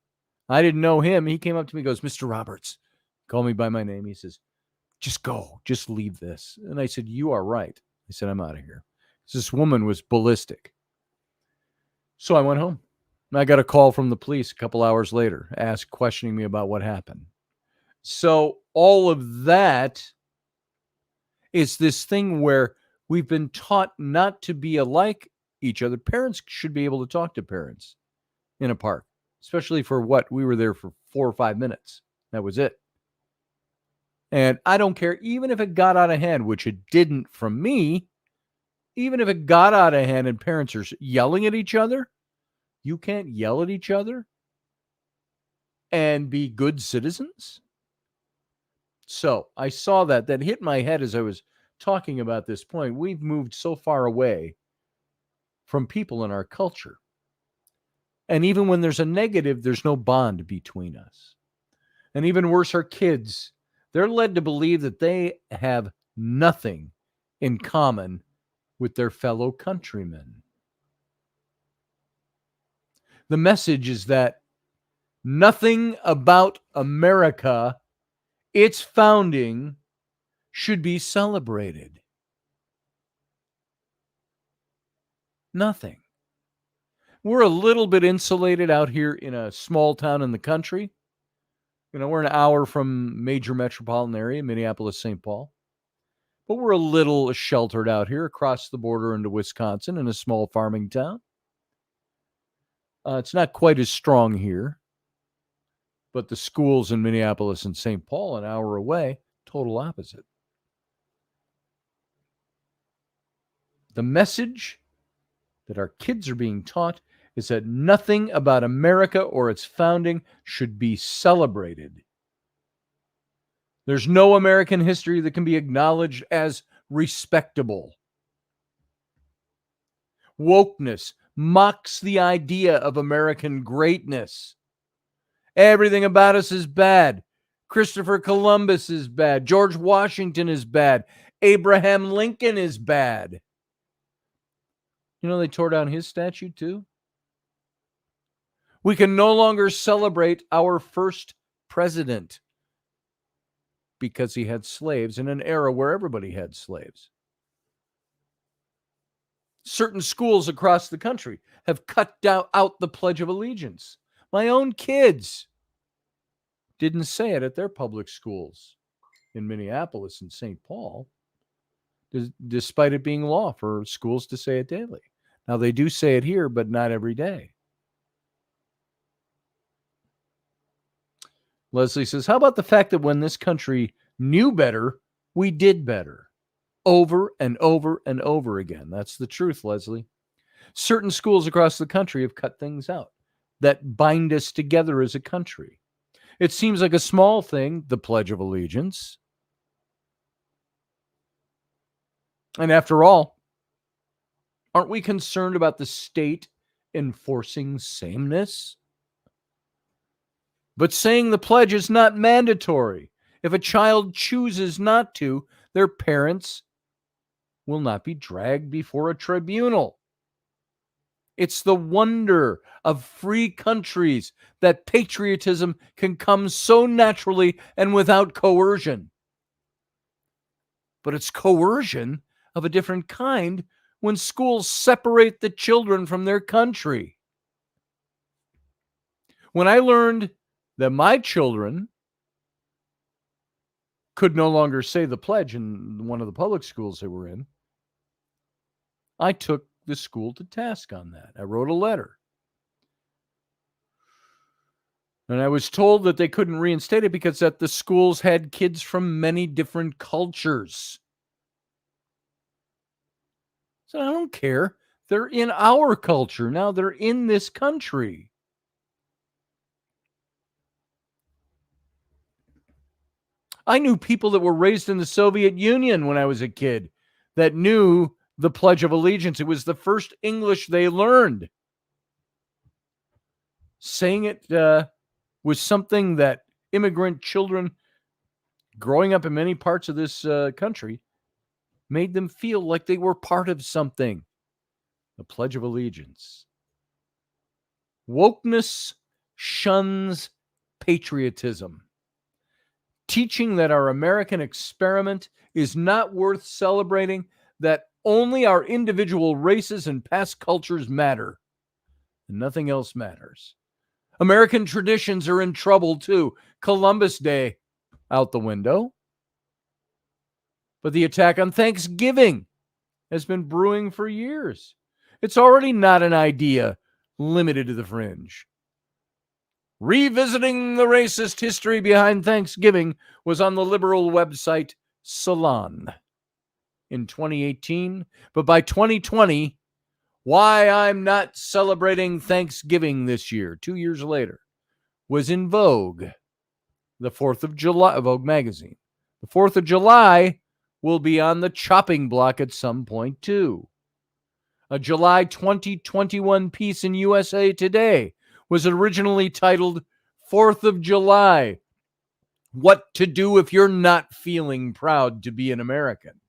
I didn't know him. He came up to me and goes, Mr. Roberts, called me by my name. He says, just go, just leave this. And I said, you are right. I said, I'm out of here. This woman was ballistic. So I went home. And I got a call from the police a couple hours later, questioning me about what happened. So all of that is this thing where we've been taught not to be alike each other. Parents should be able to talk to parents in a park, especially for what we were there for 4 or 5 minutes. That was it. And I don't care, even if it got out of hand, which it didn't from me, even if it got out of hand and parents are yelling at each other, you can't yell at each other and be good citizens. So I saw that hit my head as I was talking about this point. We've moved so far away from people in our culture. And even when there's a negative, there's no bond between us. And even worse, our kids, they're led to believe that they have nothing in common with their fellow countrymen. The message is that nothing about America, its founding, should be celebrated. Nothing. We're a little bit insulated out here in a small town in the country. We're an hour from major metropolitan area, Minneapolis, St. Paul. But we're a little sheltered out here across the border into Wisconsin in a small farming town. It's not quite as strong here. But the schools in Minneapolis and St. Paul, an hour away, total opposite. The message that our kids are being taught is that nothing about America or its founding should be celebrated. There's no American history that can be acknowledged as respectable. Wokeness mocks the idea of American greatness. Everything about us is bad. Christopher Columbus is bad. George Washington is bad. Abraham Lincoln is bad. They tore down his statue too. We can no longer celebrate our first president because he had slaves in an era where everybody had slaves. Certain schools across the country have cut out the Pledge of Allegiance. My own kids didn't say it at their public schools in Minneapolis and St. Paul, despite it being law for schools to say it daily. Now, they do say it here, but not every day. Leslie says, how about the fact that when this country knew better, we did better? Over and over and over again. That's the truth, Leslie. Certain schools across the country have cut things out that bind us together as a country. It seems like a small thing, the Pledge of Allegiance. And after all, aren't we concerned about the state enforcing sameness? But saying the pledge is not mandatory. If a child chooses not to, their parents will not be dragged before a tribunal. It's the wonder of free countries that patriotism can come so naturally and without coercion. But it's coercion of a different kind when schools separate the children from their country. When I learned that my children could no longer say the pledge in one of the public schools they were in, I took the school to task on that. I wrote a letter. And I was told that they couldn't reinstate it because that the schools had kids from many different cultures. So I don't care. They're in our culture. Now they're in this country. I knew people that were raised in the Soviet Union when I was a kid that knew the Pledge of Allegiance. It was the first English they learned. Saying it was something that immigrant children growing up in many parts of this country made them feel like they were part of something. The Pledge of Allegiance. Wokeness shuns patriotism. Teaching that our American experiment is not worth celebrating, that only our individual races and past cultures matter, and nothing else matters. American traditions are in trouble too. Columbus Day out the window. But the attack on Thanksgiving has been brewing for years. It's already not an idea limited to the fringe. Revisiting the racist history behind Thanksgiving was on the liberal website Salon in 2018. But by 2020, why I'm not celebrating Thanksgiving this year, 2 years later, was in Vogue, the 4th of July, Vogue magazine. The 4th of July will be on the chopping block at some point, too. A July 2021 piece in USA Today was originally titled 4th of July, What to Do If You're Not Feeling Proud to Be an American.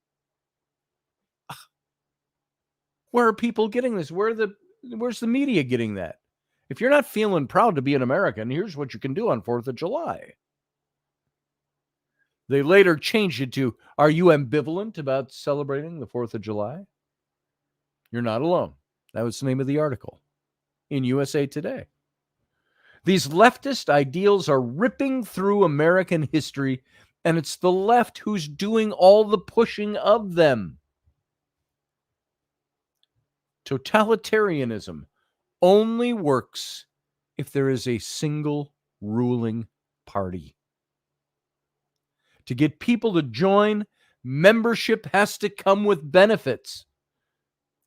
Where are people getting this? Where's the media getting that? If you're not feeling proud to be an American, here's what you can do on 4th of July. They later changed it to, are you ambivalent about celebrating the 4th of July? You're not alone. That was the name of the article in USA Today. These leftist ideals are ripping through American history, and it's the left who's doing all the pushing of them. Totalitarianism only works if there is a single ruling party. To get people to join, membership has to come with benefits.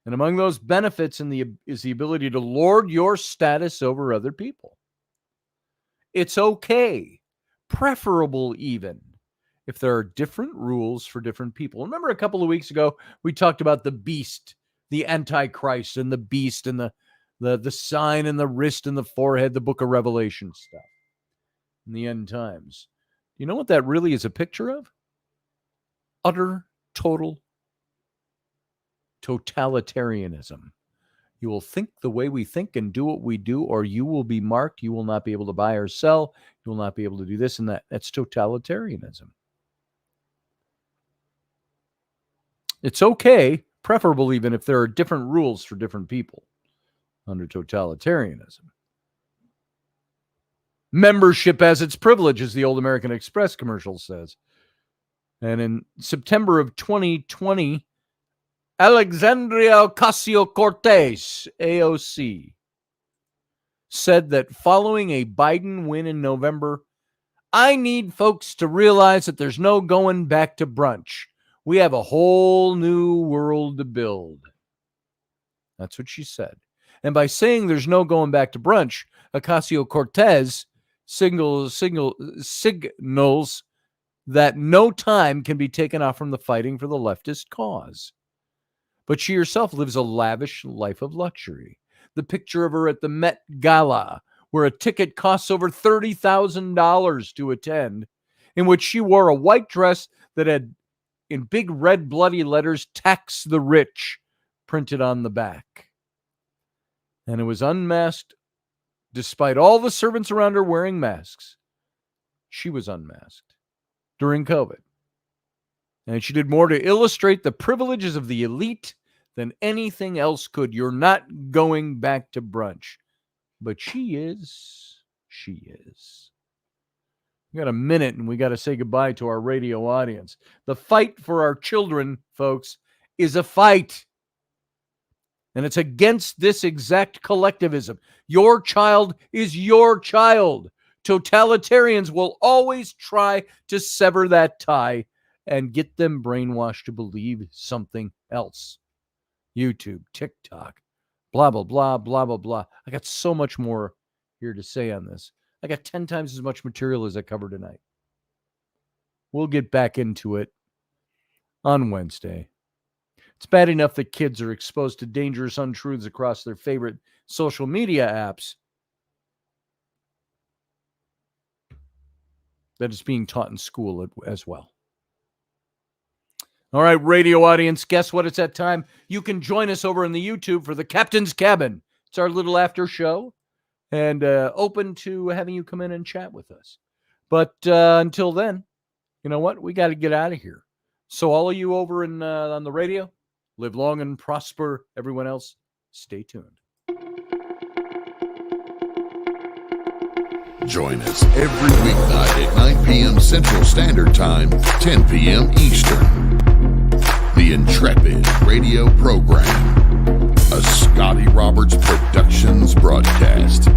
And among those benefits is the ability to lord your status over other people. It's okay, preferable even, if there are different rules for different people. Remember a couple of weeks ago, we talked about the beast, the Antichrist, and the beast, and the sign in the wrist and the forehead, the book of Revelation stuff in the end times. You know what that really is a picture of? Utter, total totalitarianism. You will think the way we think and do what we do, or you will be marked. You will not be able to buy or sell. You will not be able to do this and that. That's totalitarianism. It's okay, preferable even if there are different rules for different people under totalitarianism. Membership has its privilege, as the old American Express commercial says. And in September of 2020, Alexandria Ocasio-Cortez, AOC, said that following a Biden win in November, I need folks to realize that there's no going back to brunch. We have a whole new world to build. That's what she said. And by saying there's no going back to brunch, Ocasio-Cortez signals that no time can be taken off from the fighting for the leftist cause. But she herself lives a lavish life of luxury. The picture of her at the Met Gala, where a ticket costs over $30,000 to attend, in which she wore a white dress that had, in big red bloody letters, "Tax the Rich" printed on the back. And it was unmasked, despite all the servants around her wearing masks. She was unmasked during COVID. And she did more to illustrate the privileges of the elite than anything else could. You're not going back to brunch. But she is. She is. We got a minute and we got to say goodbye to our radio audience. The fight for our children, folks, is a fight. And it's against this exact collectivism. Your child is your child. Totalitarians will always try to sever that tie and get them brainwashed to believe something else. YouTube, TikTok, blah, blah, blah, blah, blah, blah. I got so much more here to say on this. I got 10 times as much material as I covered tonight. We'll get back into it on Wednesday. It's bad enough that kids are exposed to dangerous untruths across their favorite social media apps that is being taught in school as well. All right, radio audience, guess what? It's that time. You can join us over in the YouTube for the Captain's Cabin. It's our little after show and open to having you come in and chat with us. But until then, you know what? We got to get out of here. So all of you over in on the radio, live long and prosper. Everyone else, stay tuned.
Join us every weeknight at 9 p.m. Central Standard Time, 10 p.m. Eastern. The Intrepid Radio Program, a Scotty Roberts Productions broadcast.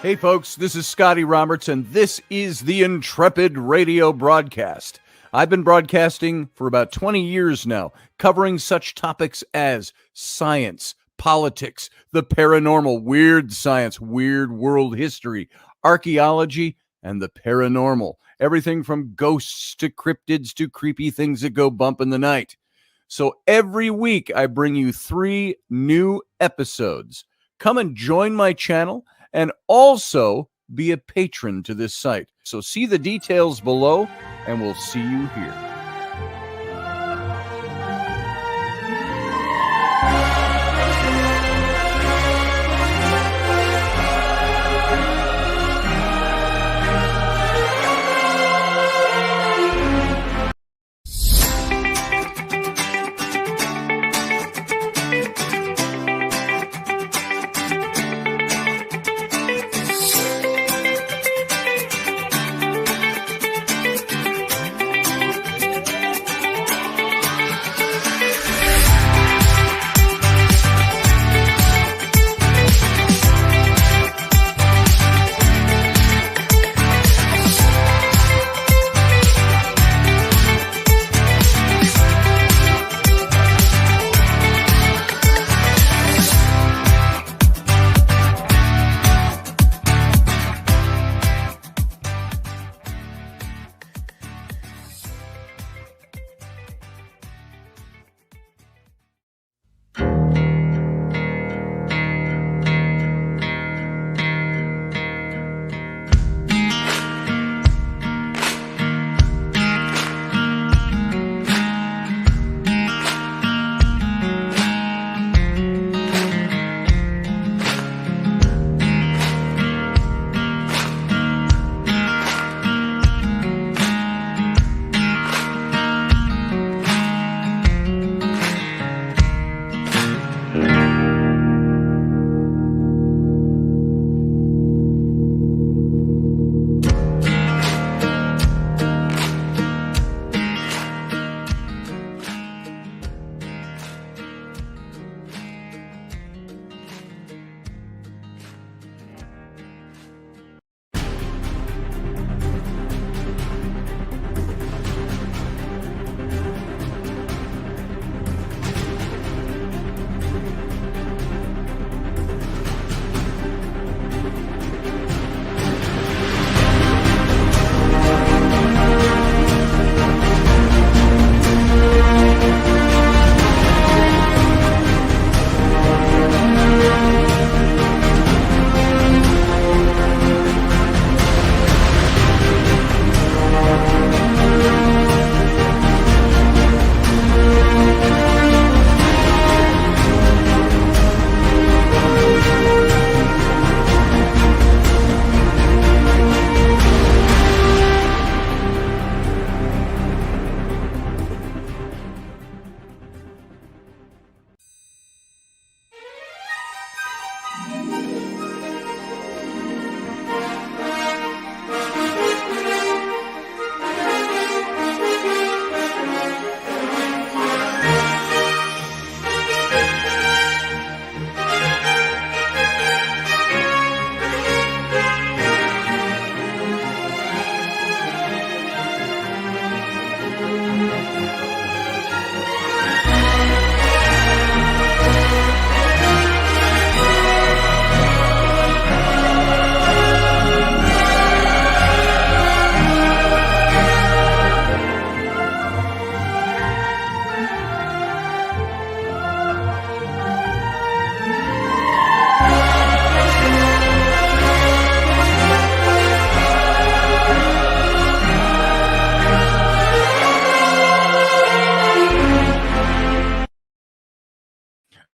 Hey folks, this is Scotty Roberts, and this is the Intrepid Radio broadcast. I've been broadcasting for about 20 years now, covering such topics as science, politics, the paranormal, weird science, weird world history, archaeology, and the paranormal. Everything from ghosts to cryptids to creepy things that go bump in the night. So every week I bring you 3 new episodes. Come and join my channel and also be a patron to this site. So see the details below, and we'll see you here.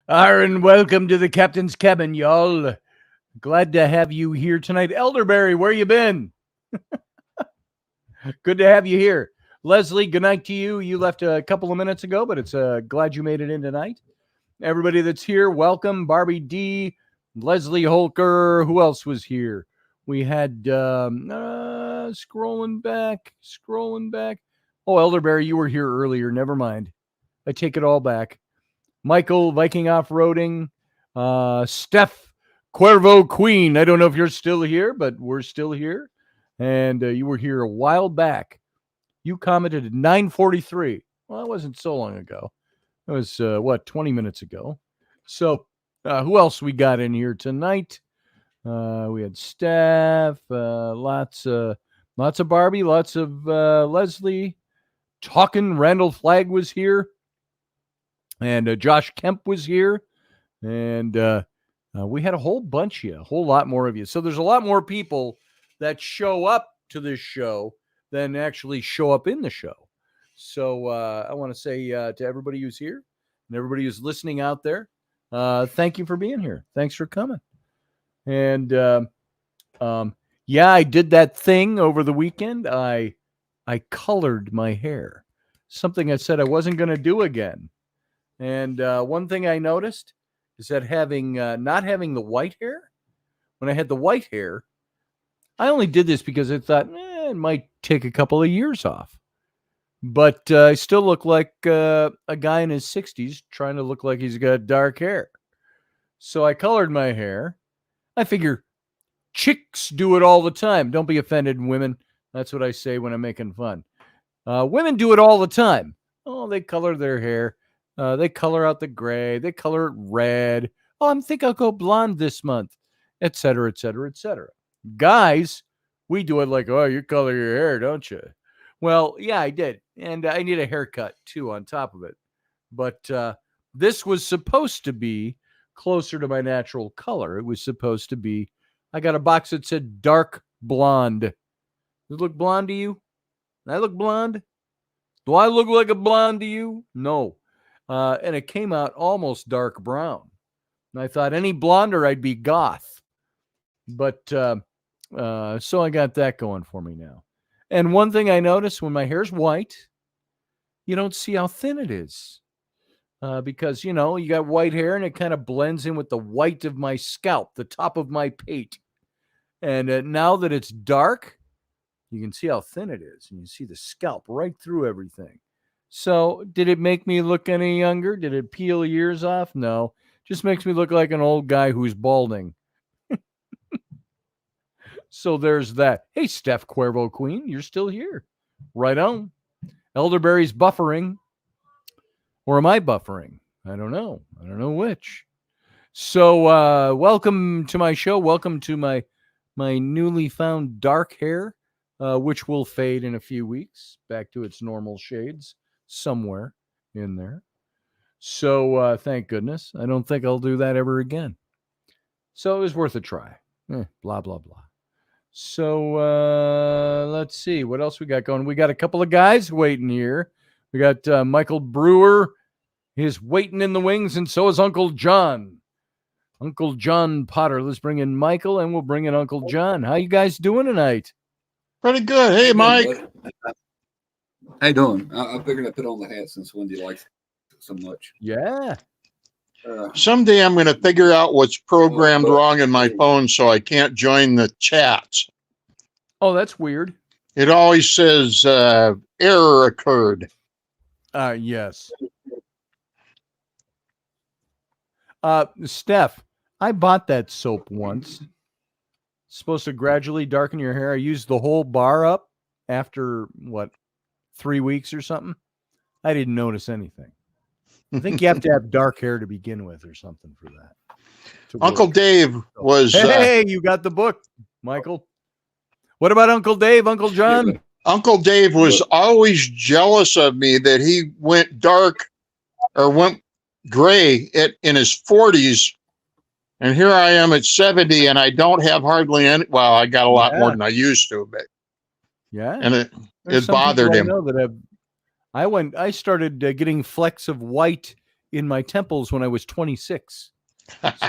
And welcome to the captain's cabin, y'all. Glad to have you here tonight. Elderberry, where you been? Good to have you here. Leslie, good night to you. You left a couple of minutes ago, but it's glad you made it in tonight. Everybody that's here, welcome. Barbie D, Leslie Holker. Who else was here? We had scrolling back. Oh, Elderberry, you were here earlier. Never mind. I take it all back. Michael, Viking Off-Roading. Steph, Cuervo Queen. I don't know if you're still here, but we're still here. And you were here a while back. You commented at 9:43. Well, that wasn't so long ago. It was, 20 minutes ago. So who else we got in here tonight? We had Steph, lots of Barbie, lots of Leslie. Talking Randall Flagg was here. And Josh Kemp was here. And we had a whole bunch of you, a whole lot more of you. So there's a lot more people that show up to this show than actually show up in the show. So I want to say to everybody who's here and everybody who's listening out there, thank you for being here. Thanks for coming. And I did that thing over the weekend. I colored my hair, something I said I wasn't going to do again. And one thing I noticed is that not having the white hair, when I had the white hair, I only did this because I thought it might take a couple of years off. But I still look like a guy in his 60s trying to look like he's got dark hair. So I colored my hair. I figure chicks do it all the time. Don't be offended, women. That's what I say when I'm making fun. Women do it all the time. Oh, they color their hair. They color out the gray. They color it red. Oh, I think I'll go blonde this month, et cetera, et cetera, et cetera. Guys, we do it like, oh, you color your hair, don't you? Well, yeah, I did. And I need a haircut, too, on top of it. But this was supposed to be closer to my natural color. It was supposed to be, I got a box that said dark blonde. Does it look blonde to you? I look blonde? Do I look like a blonde to you? No. And it came out almost dark brown. And I thought any blonder, I'd be goth. But so I got that going for me now. And one thing I noticed when my hair's white, you don't see how thin it is. Because, you got white hair and it kind of blends in with the white of my scalp, the top of my pate. And now that it's dark, you can see how thin it is. And you see the scalp right through everything. So did it make me look any younger? Did it peel years off? No. Just makes me look like an old guy who's balding. So there's that. Hey, Steph Cuervo Queen, you're still here. Right on. Elderberry's buffering. Or am I buffering? I don't know. I don't know which. So welcome to my show. Welcome to my newly found dark hair, which will fade in a few weeks back to its normal shades somewhere in there. So thank goodness. I don't think I'll do that ever again. So it was worth a try. Blah, blah, blah. So let's see. What else we got going? We got a couple of guys waiting here. We got Michael Brewer. He's waiting in the wings, and so is Uncle John. Uncle John Potter. Let's bring in Michael, and we'll bring in Uncle John. How you guys doing tonight?
Pretty good. Hey, Mike.
How you doing? I figured I'd put on the hat since Wendy likes it so much.
Yeah.
Someday I'm going to figure out what's programmed wrong in my phone so I can't join the chats.
Oh, that's weird.
It always says error occurred.
Yes. Steph, I bought that soap once. It's supposed to gradually darken your hair. I used the whole bar up after, 3 weeks or something? I didn't notice anything. I think you have to have dark hair to begin with or something for that.
Uncle Dave was...
Hey, you got the book, Michael. What about Uncle Dave, Uncle John?
Uncle Dave was always jealous of me that he went dark or went gray in his 40s. And here I am at 70 and I don't have hardly any. Well, I got a lot more than I used to, but
yeah.
And it bothered him.
I know that I started getting flecks of white in my temples when I was 26.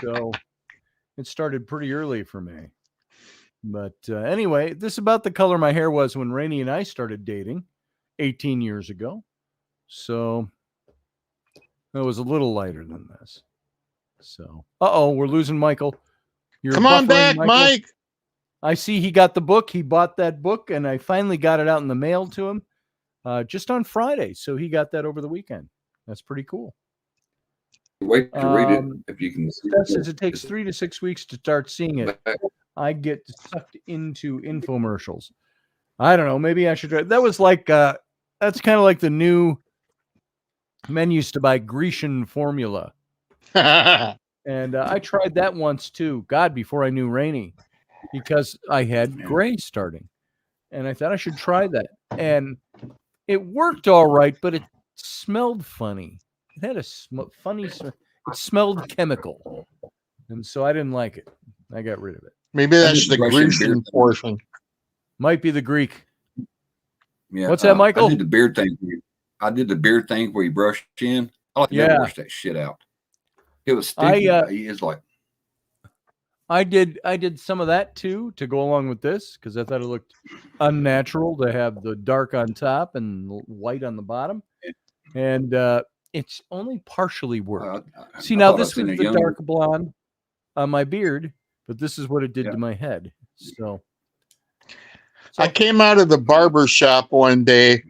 So it started pretty early for me. But anyway, this is about the color my hair was when Rainey and I started dating 18 years ago. So it was a little lighter than this. So, we're losing Michael. You're
Come on
buffering,
back,
Michael.
Mike.
I see he got the book. He bought that book, and I finally got it out in the mail to him just on Friday. So he got that over the weekend. That's pretty cool.
Wait to read it if you can see
That says it takes 3 to 6 weeks to start seeing it. I get sucked into infomercials. I don't know. Maybe I should try. That was like, that's kind of like the new men used to buy Grecian formula. And I tried that once too. God, before I knew Rainey, because I had gray starting. And I thought I should try that. And it worked all right, but it smelled funny. It had a funny smell. It smelled chemical. And so I didn't like it. I got rid of it.
Maybe that's the Grecian portion.
Might be the Greek.
Yeah.
What's that, Michael?
I did the beard thing. I did the beard thing where you brush in. I like to wash that shit out. It was stinky. It's like
I did some of that too to go along with this because I thought it looked unnatural to have the dark on top and white on the bottom, and it's only partially worked. See, now this was the dark blonde on my beard, but this is what it did to my head. So
I came out of the barber shop one day,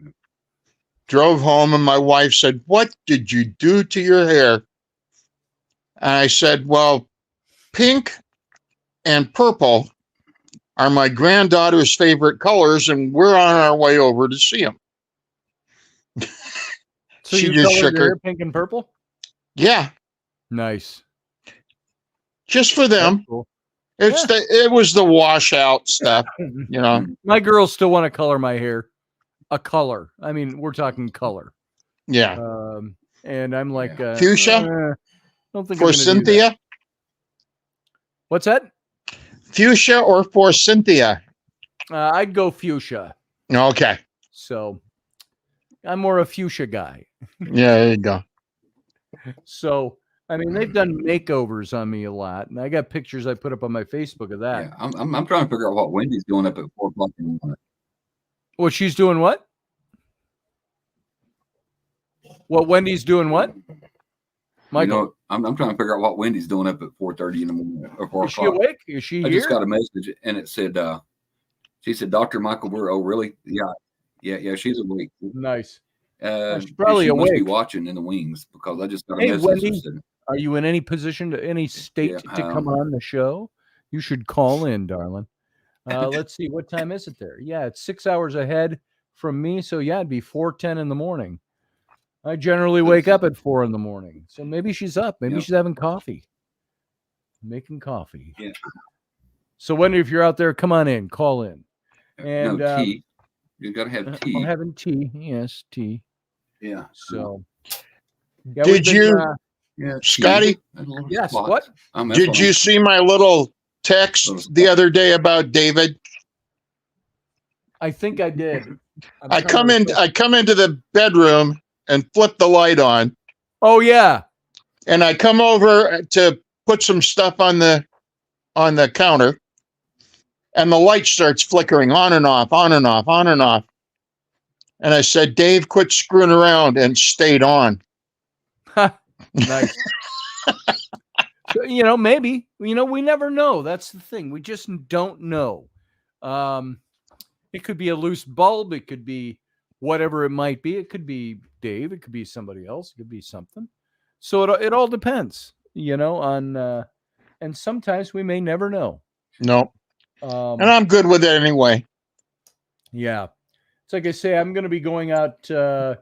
drove home, and my wife said, "What did you do to your hair?" And I said, "Well, pink and purple are my granddaughter's favorite colors, and we're on our way over to see them."
So
she
you
just
colored
shook
your
her.
hair pink and purple?
Yeah,
Nice.
just for them.
That's cool.
It was the washout stuff, you know.
My girls still want to color my hair a color. I mean, we're talking color.
Yeah.
And I'm like
fuchsia
don't think
for Cynthia.
What's that?
Fuchsia or for Cynthia?
I'd go fuchsia.
Okay.
So I'm more a fuchsia guy.
Yeah, there you go.
So I mean, they've done makeovers on me a lot, and I got pictures I put up on my Facebook of that.
Yeah, I'm trying to figure out what Wendy's doing up at 4:00 in the morning.
Well, she's doing what? What Wendy's doing what? Michael,
You know, I'm trying to figure out what Wendy's doing up at 4:30 in the morning or 4
is she
o'clock.
awake? Is she
I
here?
just got a message and it said, she said, Dr. Michael Brewer. Oh, really? Yeah, she's awake.
Nice.
She's
probably
she must be
awake.
watching in the wings because I just got a
Hey,
message
Wendy.
that said,
Are you in any position to any state to come on the show? You should call in, darling. Let's see. What time is it there? Yeah, it's 6 hours ahead from me. So yeah, it'd be 4:10 in the morning. I generally wake up at 4 in the morning. So maybe she's up. Maybe she's having coffee. Making coffee.
Yeah.
So Wendy, if you're out there, come on in. Call in. And
no, tea. You got to have tea.
I'm having tea. Yes, tea.
Yeah.
So
did you, Scotty?
Yes. What?
Did you see my little text the other day about David?
I think I did.
I come into the bedroom and flip the light on.
Oh yeah.
And I come over to put some stuff on the counter, and the light starts flickering on and off, on and off, on and off. And I said, "Dave, quit screwing around," and stayed on.
Nice. So, maybe, we never know. That's the thing. We just don't know. It could be a loose bulb. It could be whatever it might be. It could be Dave. It could be somebody else. It could be something. So it all depends, on, and sometimes we may never know.
No. And I'm good with it anyway.
Yeah. It's like I say, I'm going to be going out the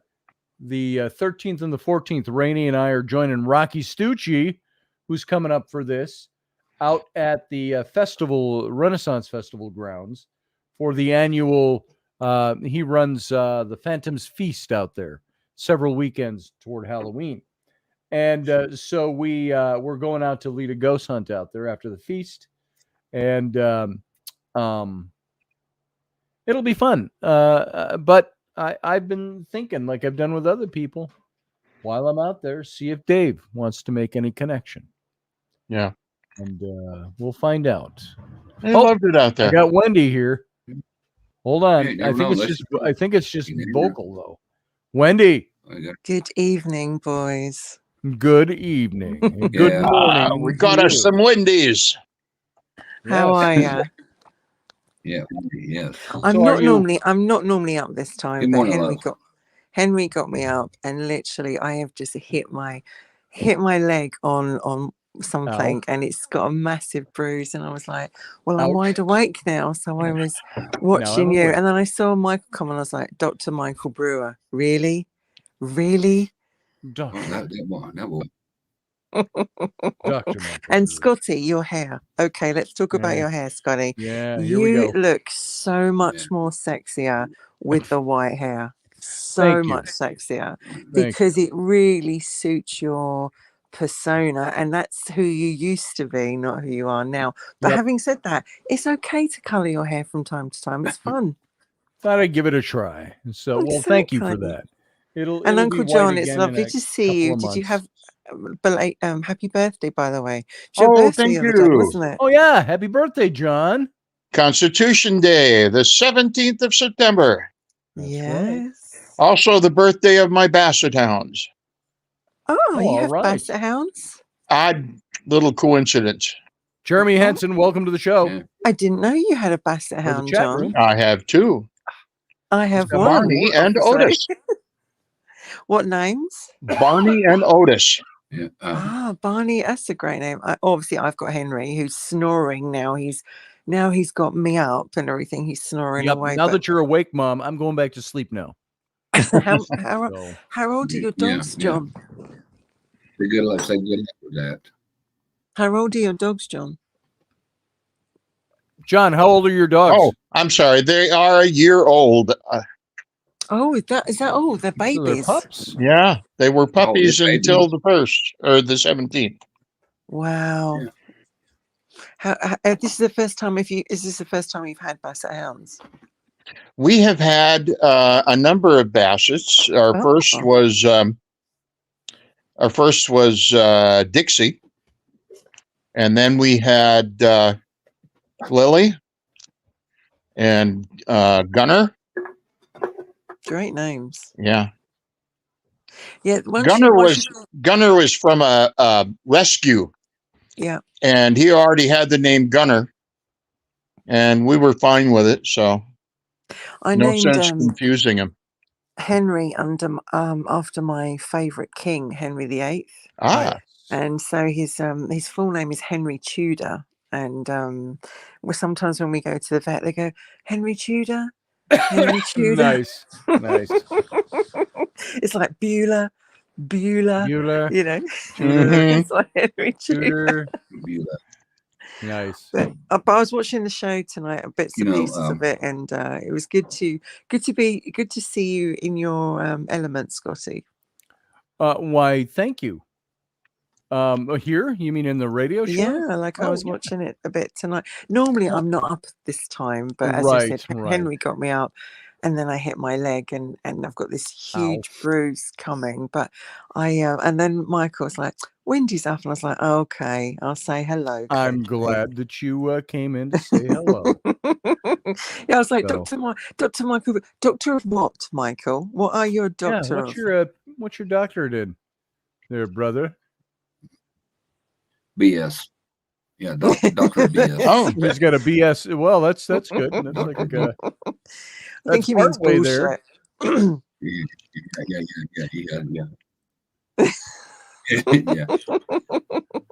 13th and the 14th. Rainey and I are joining Rocky Stucci, who's coming up for this, out at the Renaissance Festival grounds for the annual, he runs the Phantom's Feast out there several weekends toward Halloween. And so we're going out to lead a ghost hunt out there after the feast. And it'll be fun. But I've been thinking, like I've done with other people, while I'm out there, see if Dave wants to make any connection.
Yeah.
And we'll find out.
They
Oh,
loved it out
I
there.
got Wendy here. Hold on.
You
I
never
think
know.
it's just
You never know.
vocal though. Wendy,
Good evening, boys.
good evening. And good
Yeah.
morning.
We
to
got us
you.
some Wendy's.
How are ya?
Yeah. Yes.
I'm
So are
not
you-
normally. I'm not normally up this time,
Good
but
morning,
Henry got me up, and literally, I have just hit my leg on something, and it's got a massive bruise. And I was like, "Well, I'm
Ouch.
wide awake now," so I was watching you,
awake.
and then I saw Michael come, and I was like, "Dr. Michael Brewer, really?"
Doctor,
That will.
Dr. Michael
And
Brewer.
Scotty, your hair. Okay, let's talk about
Yeah.
your hair, Scotty.
Yeah, here we
You
go.
look so much more sexier with the white hair. So
Thank you.
much sexier
Thank
because it really suits your persona, and that's who you used to be, not who you are now. But
Yep.
having said that, it's okay to color your hair from time to time. It's fun.
Thought I'd give it a try. So, well, thank you for
Exactly.
that. It'll
And
be
Uncle
white
John, it's
again in
lovely
a
to see
couple
you.
of
Did you
months.
have happy birthday, by the way? It was your
Oh,
birthday
thank
the other day,
you.
wasn't it?
Oh yeah, happy birthday, John.
Constitution Day, the 17th of September.
That's
Yes.
right.
Also the birthday of my Basset Hounds.
Oh, you
all
have
right.
Basset Hounds?
Odd little coincidence.
Jeremy Henson, welcome to the show.
Yeah.
I didn't know you had a Basset
Or the
Hound,
chat
John.
room.
I have two.
I have one.
Barney and
obviously.
Otis.
What names?
Barney and Otis.
Yeah.
Barney. That's a great name. Obviously, I've got Henry, who's snoring now. He's got me up and everything. He's snoring
Yep.
away.
Now
but
that you're awake, Mom, I'm going back to sleep now.
how
So,
old are your
Yeah,
dogs,
yeah.
John?
Say good luck with that.
How old are your dogs, John?
John, how old are your dogs?
Oh, I'm sorry. They are a year old.
Oh, is that all? They're
So they're
babies.
pups.
Yeah, they were puppies
they're
until the 1st or the 17th.
Wow.
Yeah.
How this is the first time? Is this the first time you've had Basset Hounds?
We have had a number of Bassets. Our first was Dixie, and then we had Lily and Gunner.
Great names.
Yeah,
Yeah.
Gunner was from a rescue.
Yeah.
And he already had the name Gunner, and we were fine with it. So
I
no
named
sense confusing him.
Henry after my favourite king, Henry VIII.
Ah,
And so his full name is Henry Tudor. And sometimes when we go to the vet, they go, Henry Tudor, Henry Tudor.
Nice.
It's like Beulah,
Bueller,
you know.
Mhm.
It's like Henry Tudor.
Tudor. Nice.
But I was watching the show tonight, bits and pieces of it, and it was good to see you in your element, Scotty.
Why, thank you. Here, you mean in the radio show?
Yeah, like I was watching it a bit tonight. Normally I'm not up this time, but as I said, Henry got me up, and then I hit my leg, and I've got this huge bruise coming. But and then Michael was like, Wendy's up, and I was like, okay, I'll say hello.
I'm glad that you came in to say hello.
Yeah, I was like,
So-
Dr. Michael, doctor of what, Michael? What are your doctor of?
What's your doctor did there, brother?
BS. Yeah, Doctor BS.
oh,
He's got a BS. Well, that's good. That's like
I think he means
partway there.
bullshit.
Yeah. Yeah.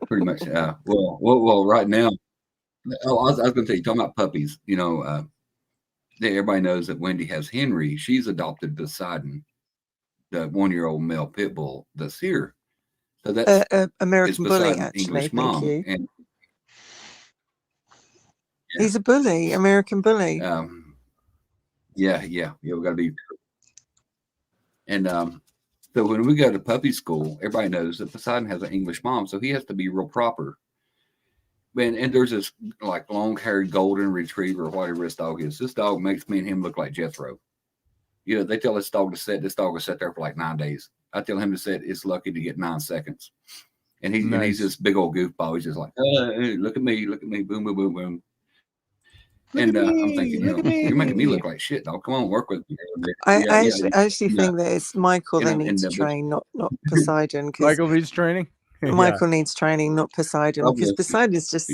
Pretty much. Well. Right now, I was going to say, talking about puppies. You know, everybody knows that Wendy has Henry. She's adopted Poseidon, the 1-year-old male pit bull that's here. So that's
American bully,
Poseidon's
actually.
English
Thank
mom,
you.
and
He's a bully, American bully.
yeah, we got to be. And so when we go to puppy school, everybody knows that Poseidon has an English mom, so he has to be real proper. And there's this like long-haired golden retriever, whatever this dog is. This dog makes me and him look like Jethro. You know, they tell this dog to sit. This dog will sit there for like 9 days. I tell him to say it's lucky to get 9 seconds. And he's
Nice.
this big old goofball. He's just like, hey, look at me, boom, boom, boom, boom. And I'm thinking, you're making me look like shit, dog. Come on, work with me.
I actually think that it's Michael that needs to train, not Poseidon.
Michael needs training.
Michael needs training, not Poseidon, because Poseidon's just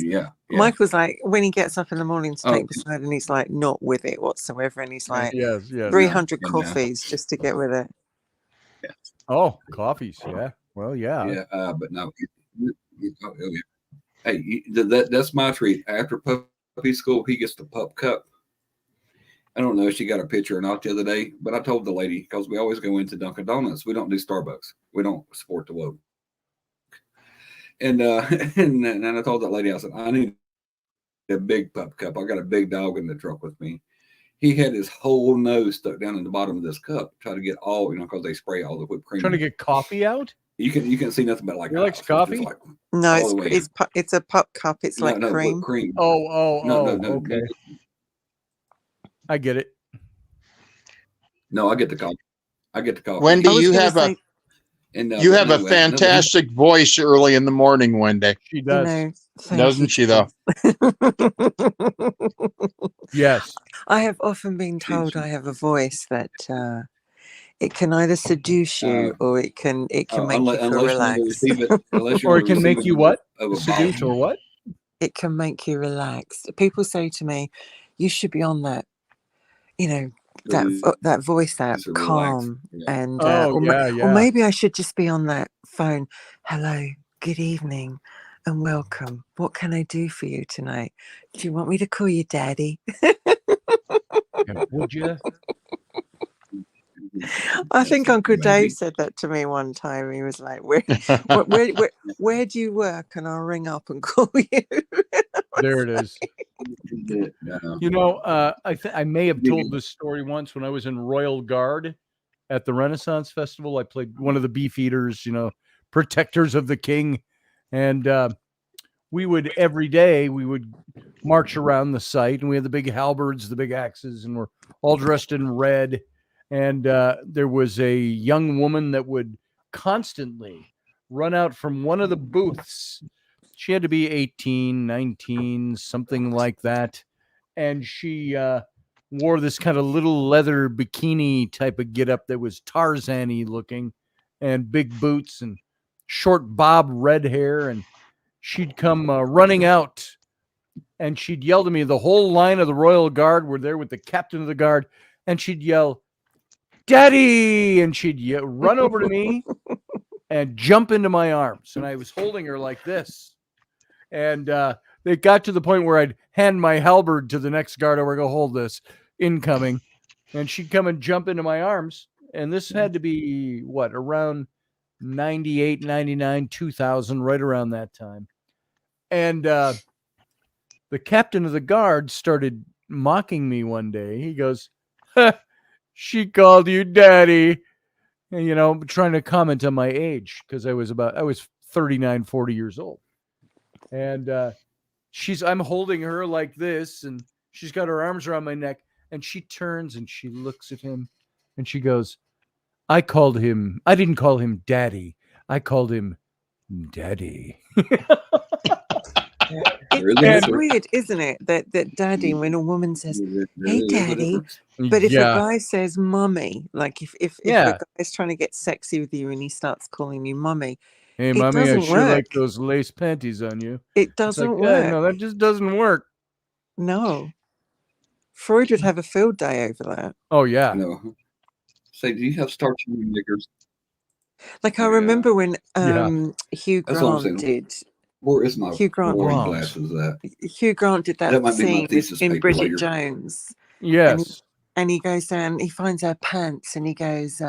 Michael's like, when he gets up in the morning to take Poseidon, he's like not with it whatsoever, and he's like 300 coffees just to get with it.
Yeah.
Oh, coffees, yeah. Well, yeah.
But no. Hey, that's my treat. After puppy school, he gets the pup cup. I don't know if she got a picture or not the other day, but I told the lady, because we always go into Dunkin' Donuts. We don't do Starbucks. We don't support the woke. And I told that lady, I said, I need a big pup cup. I got a big dog in the truck with me. He had his whole nose stuck down in the bottom of this cup, try to get all, because they spray all the whipped cream.
Trying to get coffee out?
You can see nothing but like.
He likes coffee?
Like
no, it's a pup cup. It's like cream.
Cream.
Oh,
no,
okay. I get it.
No, I get the coffee.
Wendy, you have a fantastic voice early in the morning, Wendy.
She does.
Doesn't she, though?
Yes.
I have often been told I have a voice that it can either seduce you or it can make you feel relaxed.
Or it can make you what? Seduce or what?
It can make you relaxed. People say to me, you should be on that, that voice app, Calm. And or maybe I should just be on that phone. Hello, good evening and welcome. What can I do for you tonight? Do you want me to call you Daddy?
Would you?
I think Uncle Dave said that to me one time. He was like, where do you work? And I'll ring up and call you.
There it is. I may have told this story once when I was in Royal Guard at the Renaissance Festival. I played one of the Beefeaters, protectors of the king. And every day we would march around the site, and we had the big halberds, the big axes, and we're all dressed in red. And there was a young woman that would constantly run out from one of the booths. She had to be 18, 19, something like that. And she wore this kind of little leather bikini type of getup that was Tarzan-y looking, and big boots and short bob red hair. And she'd come running out, and she'd yell to me. The whole line of the Royal Guard were there with the captain of the guard, and she'd yell, Daddy! And she'd run over to me and jump into my arms. And I was holding her like this. And it got to the point where I'd hand my halberd to the next guard over, go, hold this, incoming. And she'd come and jump into my arms. And this had to be, around 98, 99, 2000, right around that time. And the captain of the guard started mocking me one day. He goes, she called you Daddy. And, trying to comment on my age, because I was 39, 40 years old. And I'm holding her like this, and she's got her arms around my neck, and she turns and she looks at him, and she goes, I didn't call him Daddy. I called him Daddy.
It's weird, isn't it? That Daddy, when a woman says, hey, Daddy, but if a guy says Mummy, like if the guy's trying to get sexy with you and he starts calling you Mummy,
hey, Mommy, I sure like those lace panties on you.
It doesn't work.
No, that just doesn't work.
No. Freud would have a field day over that.
Oh, yeah.
No. Say, do you have starch in your knickers?
Like, I remember when Hugh Grant did.
Where is my
Hugh Grant
glasses at?
Hugh Grant did that scene in Bridget
later.
Jones.
Yes.
And he goes down, he finds her pants, and he goes,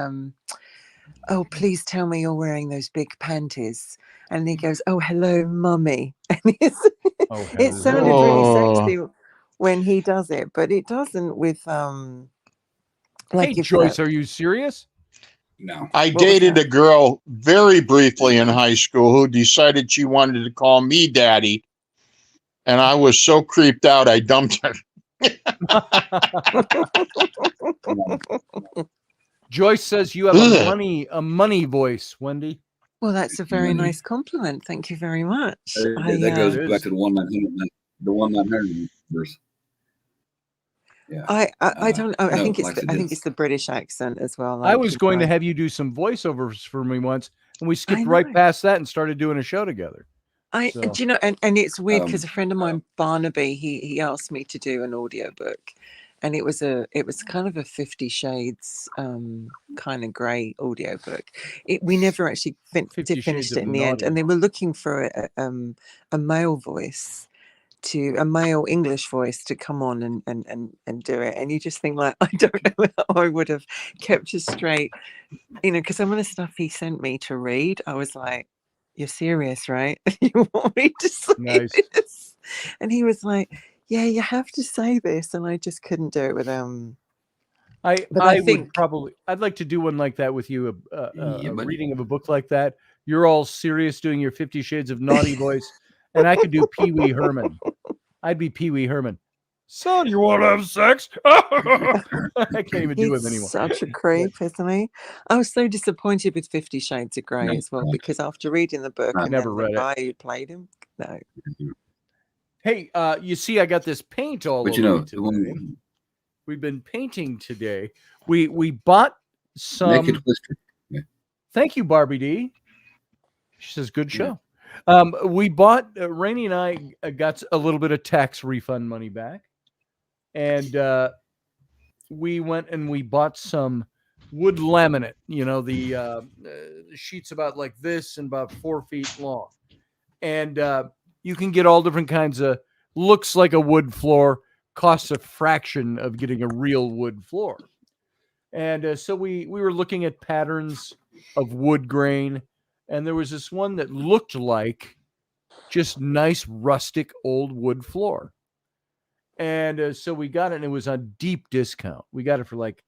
oh, please tell me you're wearing those big panties. And he goes, oh, hello, Mummy. And it sounded really sexy when he does it, but it doesn't with
hey, Joyce, are you serious?
No.
I dated a girl very briefly in high school who decided she wanted to call me Daddy, and I was so creeped out I dumped her.
Joyce says you have a money voice, Wendy.
Well, that's a very nice compliment. Thank you very much.
That goes back to the 1-900 verse. Yeah.
I don't know. I
no,
think
like
it's the British accent as well.
I was going to have you do some voiceovers for me once, and we skipped right past that and started doing a show together.
Do you know? And it's weird because a friend of mine, Barnaby, he asked me to do an audiobook, and it was kind of a 50 Shades kind of grey audiobook. We never actually finished it in the end, and they were looking for a male voice. A male English voice to come on and do it, and you just think like, I don't know how I would have kept it straight, because some of the stuff he sent me to read, I was like, "You're serious, right? You want me to say this?" And he was like, "Yeah, you have to say this," and I just couldn't do it with
I think I'd like to do one like that with you, a reading of a book like that. You're all serious doing your 50 Shades of Naughty voice. And I could do Pee Wee Herman. I'd be Pee Wee Herman. Son, you want to have sex? I can't even do him anymore.
Such a creep, isn't he? I was so disappointed with 50 Shades of Grey as well, because after reading the book, and
never read
the guy who played him, no.
Hey, you see, I got this paint all over today. We've been painting today. We bought some.
Naked Twister. Yeah.
Thank you, Barbie D. She says, "Good show." Yeah. We bought, Rainey and I got a little bit of tax refund money back, and we went and we bought some wood laminate, the sheets about like this and about 4 feet long. And you can get all different kinds of, looks like a wood floor, costs a fraction of getting a real wood floor. And so we were looking at patterns of wood grain. And there was this one that looked like just nice rustic old wood floor. And so we got it, and it was on deep discount. We got it for like,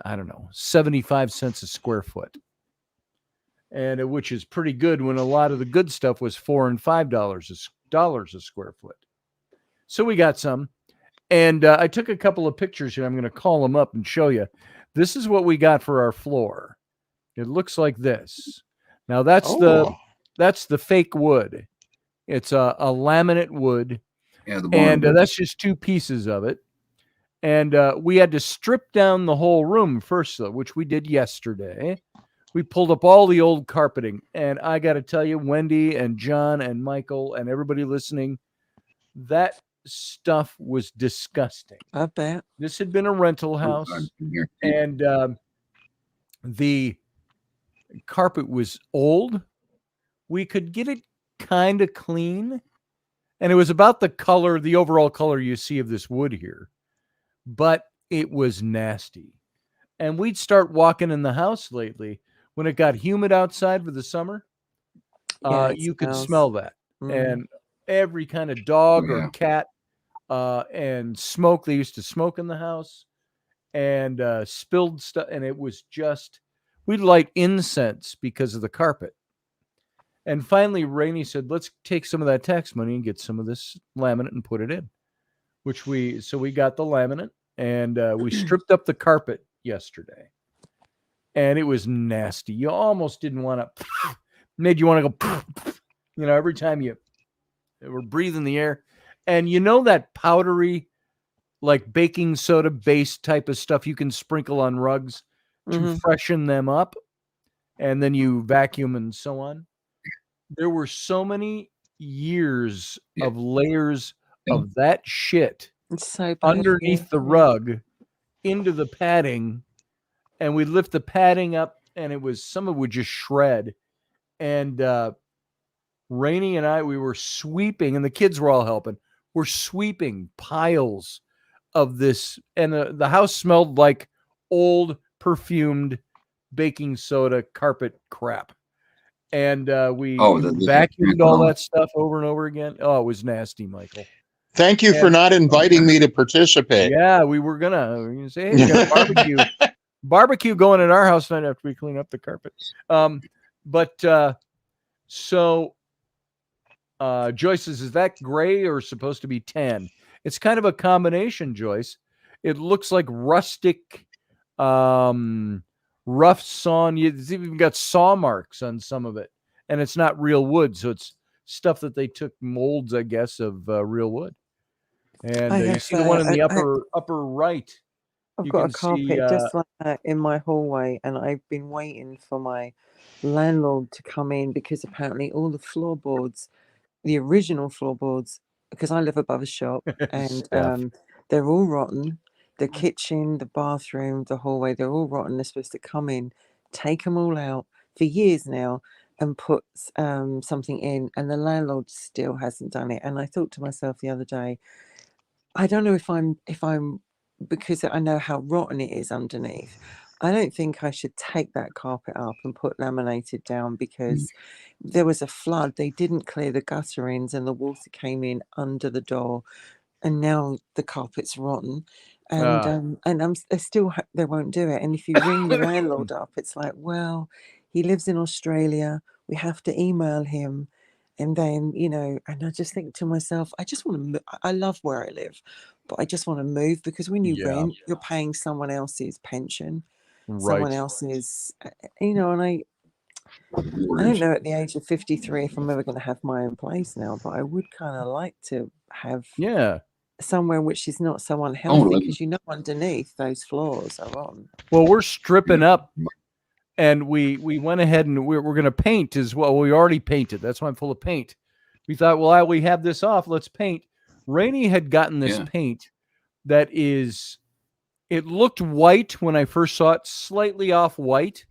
I don't know, 75 cents a square foot. And which is pretty good when a lot of the good stuff was $4 and $5 a square foot. So we got some. And I took a couple of pictures here. I'm going to call them up and show you. This is what we got for our floor. It looks like this. Now that's the fake wood. It's a laminate wood, and that's just two pieces of it. And we had to strip down the whole room first, though, which we did yesterday. We pulled up all the old carpeting, and I got to tell you, Wendy and John and Michael and everybody listening, that stuff was disgusting.
I bet.
This had been a rental house, and the carpet was old. We could get it kind of clean, and it was about the overall color you see of this wood here, but it was nasty. And we'd start walking in the house lately when it got humid outside for the summer. You could smell that. And every kind of dog or cat and smoke, they used to smoke in the house, and spilled stuff, and it was just, we'd light incense because of the carpet. And finally, Rainey said, let's take some of that tax money and get some of this laminate and put it in, so we got the laminate, and we stripped up the carpet yesterday, and it was nasty. You almost didn't want to, made you want to go, every time you were breathing the air. And that powdery, like baking soda based type of stuff you can sprinkle on rugs to freshen them up, and then you vacuum and so on. There were so many years of layers of that shit underneath the rug into the padding, and we lift the padding up, and some of it would just shred. And Rainey and I, we were sweeping, and the kids were all helping. We're sweeping piles of this, and the house smelled like old perfumed baking soda carpet crap. And we vacuumed all that stuff over and over again. Oh, it was nasty, Michael.
Thank you for not inviting me to participate.
Yeah, we were gonna say, hey, we got a barbecue going at our house tonight after we clean up the carpet. So Joyce says, is that gray or supposed to be tan? It's kind of a combination, Joyce. It looks like rustic rough sawn. It's even got saw marks on some of it, and it's not real wood, so it's stuff that they took molds, I guess, of real wood. And you see the one in the upper right.
I've got a carpet just like that in my hallway, and I've been waiting for my landlord to come in because apparently all the floorboards, the original floorboards, because I live above a shop, and they're all rotten. The kitchen, the bathroom, the hallway, they're all rotten. They're supposed to come in, take them all out for years now, and put something in, and the landlord still hasn't done it. And I thought to myself the other day, I don't know if I'm because I know how rotten it is underneath. I don't think I should take that carpet up and put laminated down because there was a flood. They didn't clear the gutter ends and the water came in under the door, and now the carpet's rotten. And they won't do it. And if you ring the landlord up, it's like, well, he lives in Australia. We have to email him. And then, and I just think to myself, I just want to, I love where I live, but I just want to move because when you rent, you're paying someone else's pension, someone else's, and I don't know at the age of 53 if I'm ever going to have my own place now, but I would kind of like to have somewhere which is not so unhealthy because underneath those floors are on.
Well, we're stripping up. And we went ahead and we're going to paint as well. We already painted. That's why I'm full of paint. We thought, well, we have this off. Let's paint. Rainey had gotten this paint that it looked white when I first saw it, slightly off white,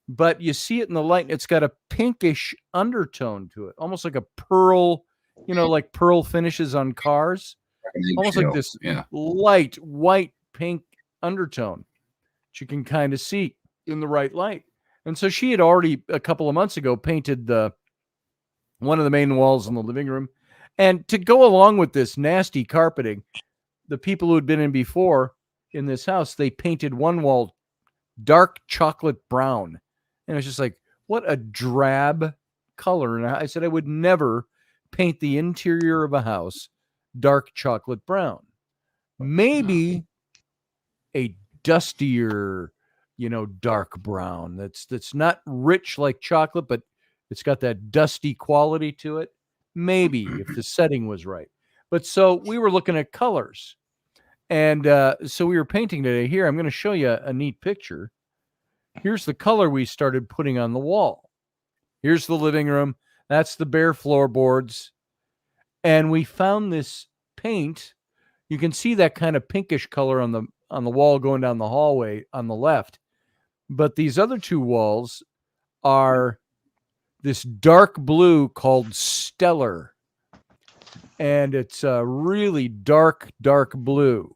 but you see it in the light. And it's got a pinkish undertone to it, almost like a pearl, like pearl finishes on cars, almost like this light white pink undertone that you can kind of see in the right light. And so she had already a couple of months ago painted one of the main walls in the living room. And to go along with this nasty carpeting, the people who had been in before in this house, they painted one wall dark chocolate brown. And it's just like, what a drab color. And I said I would never paint the interior of a house dark chocolate brown. Maybe a dustier, dark brown that's not rich like chocolate, but it's got that dusty quality to it. Maybe if the setting was right. But so we were looking at colors, and so we were painting today. Here, I'm going to show you a neat picture. Here's the color we started putting on the wall. Here's the living room. That's the bare floorboards. And we found this paint. You can see that kind of pinkish color on the wall going down the hallway on the left. But these other two walls are this dark blue called Stellar. And it's a really dark blue.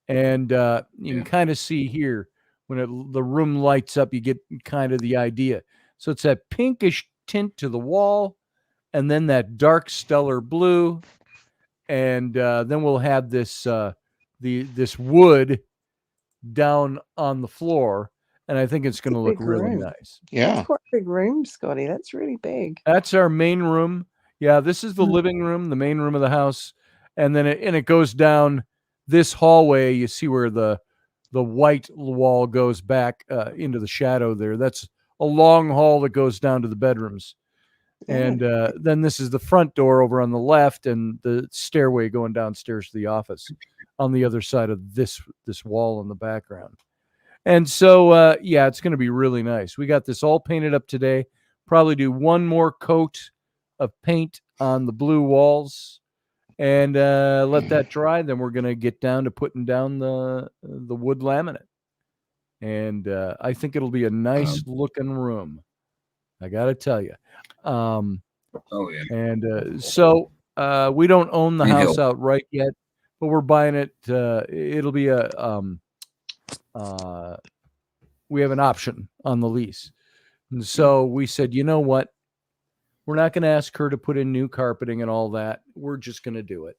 And you can kind of see here when the room lights up, you get kind of the idea. So it's that pinkish tint to the wall, and then that dark stellar blue. And then we'll have this this wood down on the floor. And I think it's going to look really nice.
Yeah.
That's quite a big room, Scotty. That's really big.
That's our main room. Yeah, this is the living room, the main room of the house. And then it goes down this hallway. You see where the white wall goes back into the shadow there. That's a long hall that goes down to the bedrooms. And then this is the front door over on the left and the stairway going downstairs to the office on the other side of this wall in the background. And so, it's going to be really nice. We got this all painted up today. Probably do one more coat of paint on the blue walls and let that dry. Then we're going to get down to putting down the wood laminate. And I think it'll be a nice looking room. I got to tell you. And so we don't own the house outright yet, but we're buying it. It'll be we have an option on the lease. And so we said, you know what? We're not going to ask her to put in new carpeting and all that. We're just going to do it.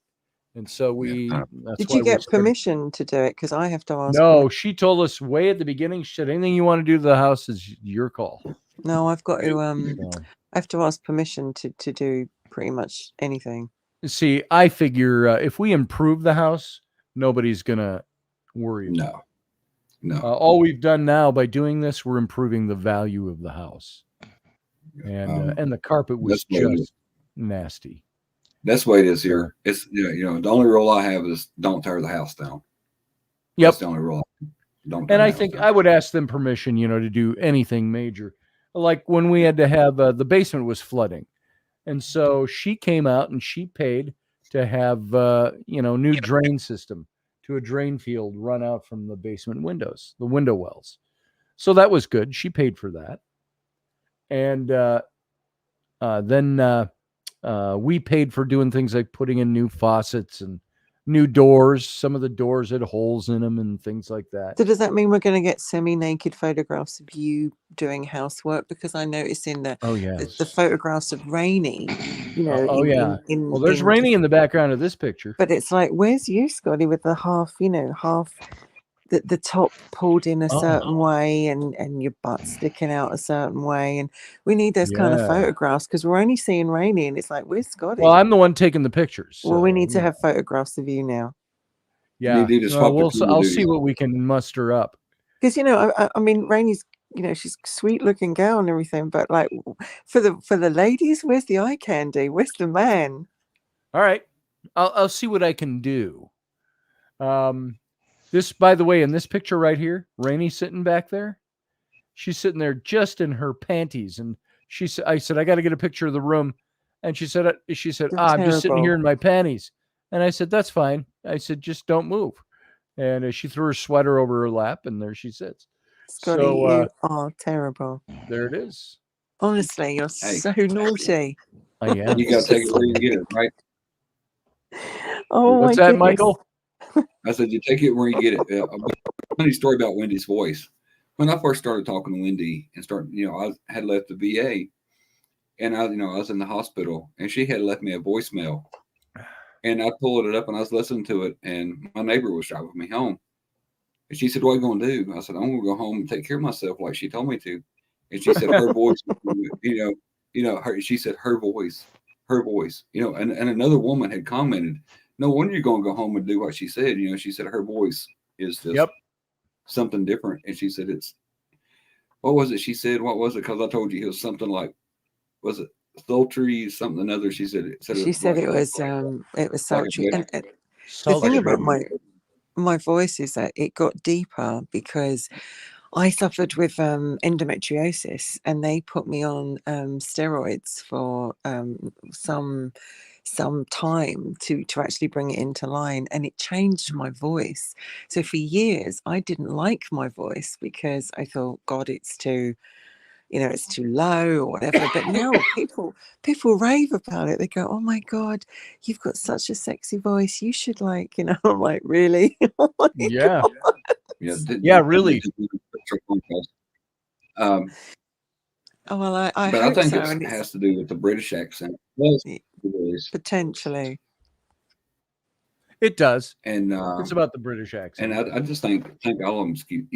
And so
did you get permission to do it? Because I have to ask.
No, she told us way at the beginning, she said, anything you want to do to the house is your call.
No, I've got to, I have to ask permission to do pretty much anything.
See, I figure if we improve the house, nobody's going to worry about it.
No.
All we've done now by doing this, we're improving the value of the house. And the carpet was just nasty.
That's the way it is here. It's the only rule I have is don't tear the house down.
Yep.
That's the only rule. Don't.
And I think I would ask them permission, to do anything major. Like when we had to have the basement was flooding, and so she came out and she paid to have new drain system to a drain field run out from the basement windows, the window wells. So that was good. She paid for that, and then we paid for doing things like putting in new faucets and new doors. Some of the doors had holes in them and things like that.
So does that mean we're going to get semi-naked photographs of you doing housework? Because I noticed in the the photographs of Rainey,
well, there's Rainey in the background of this picture.
But it's like, where's you, Scotty, with the half the top pulled in a certain way and your butt sticking out a certain way, and we need those kind of photographs because we're only seeing Rainey and it's like, where's Scotty?
Well, I'm the one taking the pictures.
Well, we need to have photographs of you now.
Yeah, I'll see what we can muster up.
Because I mean, Rainey's she's a sweet looking girl and everything, but like for the ladies, where's the eye candy? Where's the man?
All right, I'll see what I can do. This, by the way, in this picture right here, Rainey sitting back there, she's sitting there just in her panties, and I said, I got to get a picture of the room, and she said, I'm just sitting here in my panties, and I said, that's fine. I said, just don't move, and she threw her sweater over her lap, and there she sits.
Scotty, you are terrible.
There it is.
Honestly, you're so naughty.
I am.
You got to take it where you get it, right?
Oh,
what's that, Michael?
I said, you take it where you get it. A funny story about Wendy's voice. When I first started talking to Wendy and I had left the VA, and I was in the hospital, and she had left me a voicemail, and I pulled it up and I was listening to it, and my neighbor was driving me home, and she said, "What are you going to do?" I said, "I'm going to go home and take care of myself like she told me to," and she said, "Her voice, she said her voice, and another woman had commented, no wonder you're going to go home and do what she said. She said her voice is just something different. And she said, what was it? She said, what was it? Because I told you it was something like, was it sultry, something another? She said it.
She said it was sultry. And the thing about my voice is that it got deeper because I suffered with endometriosis, and they put me on steroids for some time to actually bring it into line, and it changed my voice. So for years I didn't like my voice because I thought, God, it's too low or whatever. But now people rave about it. They go, oh my God, you've got such a sexy voice, you should I'm like, really?
Yeah.
Yeah,
really.
Well, I
but
hope
I think
so,
it has to do with the British accent. Well,
potentially.
It does.
And
it's about the British accent.
And I just think all of them cute.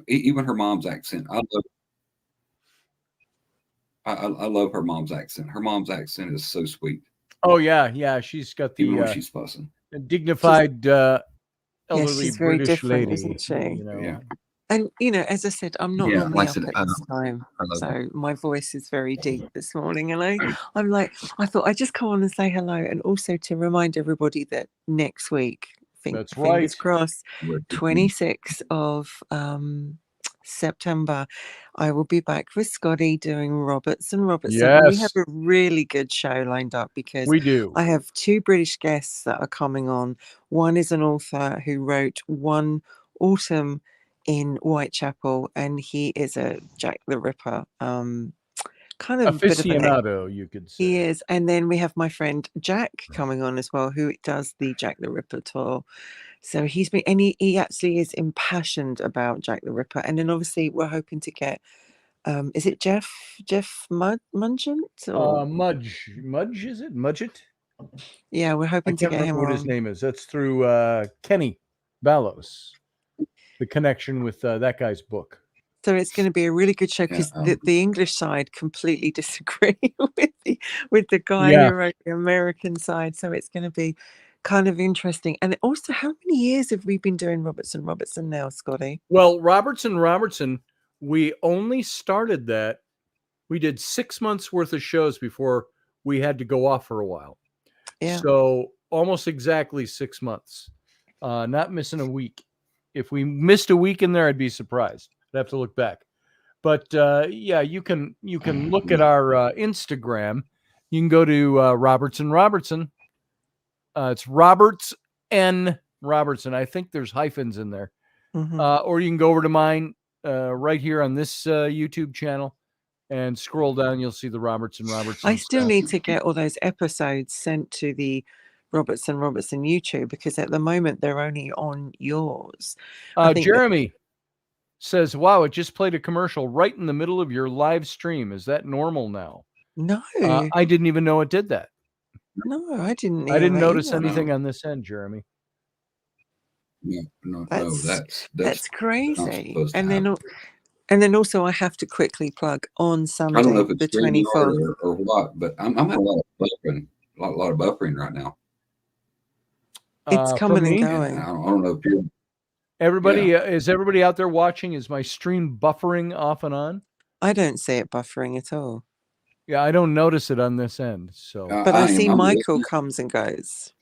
Even her mom's accent. I love her mom's accent. Her mom's accent is so sweet.
Oh yeah. She's got the
even when she's fussing.
Dignified elderly
she's very
British
different,
lady,
isn't she?
Yeah.
And as I said, I'm not normally up at this time, so
it.
my voice is very deep this morning. And I'm like, I thought I'd just come on and say hello, and also to remind everybody that next week, fingers crossed, 26th of September, I will be back with Scotty doing Roberts and Robertson.
Yes.
And we have a really good show lined up because
we do.
I have two British guests that are coming on. One is an author who wrote One Autumn in Whitechapel, and he is a Jack the Ripper kind of
aficionado, you could say.
He is. And then we have my friend Jack coming on as well, who does the Jack the Ripper tour. So he actually is impassioned about Jack the Ripper. And then obviously we're hoping to get is it Jeff Mudgett or
Mudge, is it Mudgett?
Yeah, we're hoping to get him
what
on.
His name is. That's through Kenny Ballos, the connection with that guy's book.
So it's going to be a really good show because the English side completely disagree with the guy who wrote the American side. So it's going to be kind of interesting. And also, how many years have we been doing Robertson now, Scotty?
Well, Robertson, we only started that. We did 6 months worth of shows before we had to go off for a while.
Yeah.
So almost exactly 6 months, not missing a week. If we missed a week in there, I'd be surprised. I'd have to look back. But yeah, you can look at our Instagram. You can go to Robertson. It's Roberts N. Robertson. I think there's hyphens in there.
Mm-hmm.
Or you can go over to mine right here on this YouTube channel and scroll down. You'll see the Robertson.
I still need to get all those episodes sent to the Robertson YouTube, because at the moment they're only on yours.
Jeremy says, wow, it just played a commercial right in the middle of your live stream. Is that normal now?
No.
I didn't even know it did that.
No, I didn't.
I didn't notice anything on this end, Jeremy.
No,
that's crazy. And then also I have to quickly plug on Sunday,
I don't know if it's
the 24th
or what, but I'm having a lot of buffering right now.
It's coming and going.
I don't know if you're...
Everybody, is everybody out there watching? Is my stream buffering off and on?
I don't see it buffering at all.
Yeah, I don't notice it on this end. So,
but I see Michael comes and goes.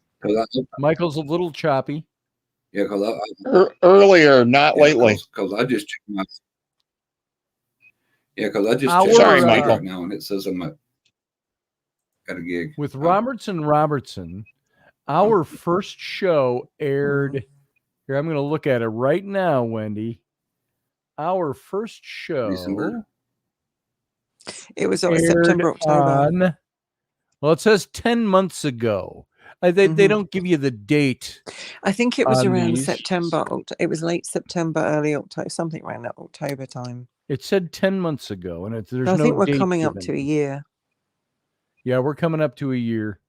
Michael's a little choppy.
Yeah, because
earlier, not lately.
Because I just checked my... Yeah, because I just
checked
Sorry,
Michael.
Right now, and it says I'm got a gig
with Robertson. Our first show aired. Here, I'm going to look at it right now, Wendy. Our first show.
December.
It was September, October.
Well, it says 10 months ago. They don't give you the date.
I think it was around September. It was late September, early October, something around that October time.
It said 10 months ago, and there's no
I think we're
date
coming
given.
up to a year.
Yeah, we're coming up to a year.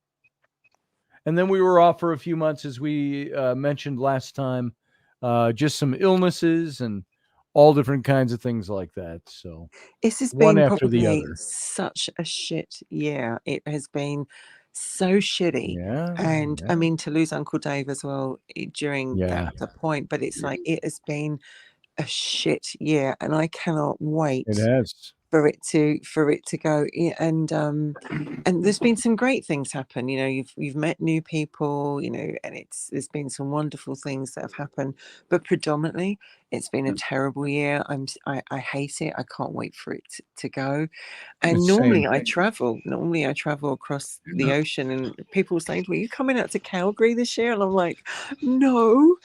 And then we were off for a few months, as we mentioned last time. Just some illnesses and all different kinds of things like that. So
this has
one
been
after the
probably
other.
such a shit year. It has been so shitty. I mean, to lose Uncle Dave as well during that point, but it's like it has been a shit year, and I cannot wait.
It has.
For it to go, and there's been some great things happen. You know, you've met new people. You know, and there's been some wonderful things that have happened. But predominantly, it's been a terrible year. I hate it. I can't wait for it to go. And normally I travel across the ocean, and people say, "Were you coming out to Calgary this year?" And I'm like, "No,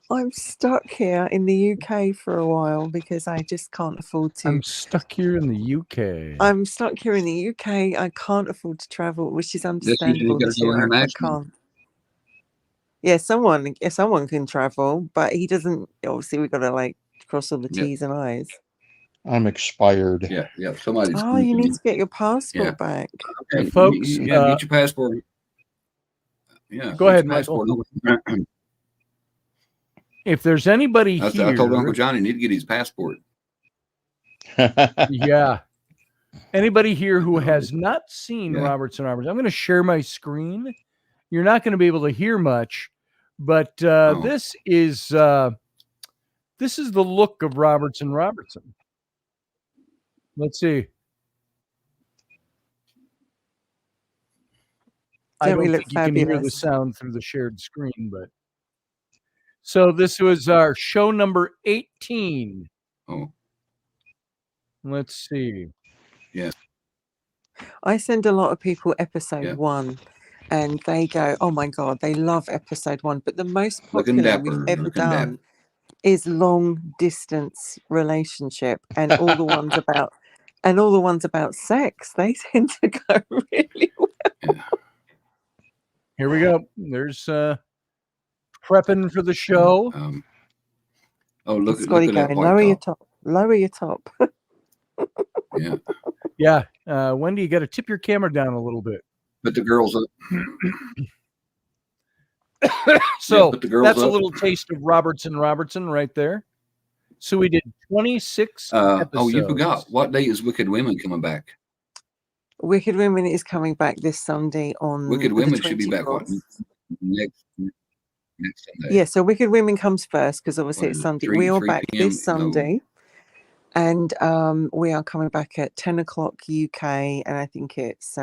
I'm stuck here in the UK for a while because I just can't afford to."
I'm stuck here in the UK.
I can't afford to travel, which is understandable. I can't. Yeah, someone can travel, but he doesn't. Obviously, we've got to cross all the T's and I's.
I'm expired.
Yeah. Somebody's.
Oh, you need to get your passport back.
Okay,
folks.
You get your passport. Yeah.
Go ahead, Michael. If there's anybody here,
I told Uncle Johnny he need to get his passport.
Yeah. Anybody here who has not seen Robertson, I'm going to share my screen. You're not going to be able to hear much, but this is the look of Robertson. Let's see. I don't think you can hear the sound through the shared screen, but so this was our show number 18.
Oh.
Let's see.
Yeah.
I send a lot of people episode 1, and they go, "Oh my God, they love episode 1." But the most popular we've ever done is long distance relationship, and all the ones about sex. They tend to go really well.
Yeah.
Here we go. There's prepping for the show.
Look
Scotty
at that
going, lower your top.
Yeah.
Wendy, you got to tip your camera down a little bit.
Put the girls up.
So that's
up.
A little taste of Robertson right there. So we did 26 episodes.
Oh, you forgot. What day is Wicked Women coming back?
Wicked Women is coming back this Sunday on
Wicked Women should be back. What? next Sunday.
Yeah, so Wicked Women comes first because obviously
What
it's
is it,
Sunday.
3
We are
3
back
p.m.?
this Sunday, and we are coming back at 10 o'clock UK, and I think it's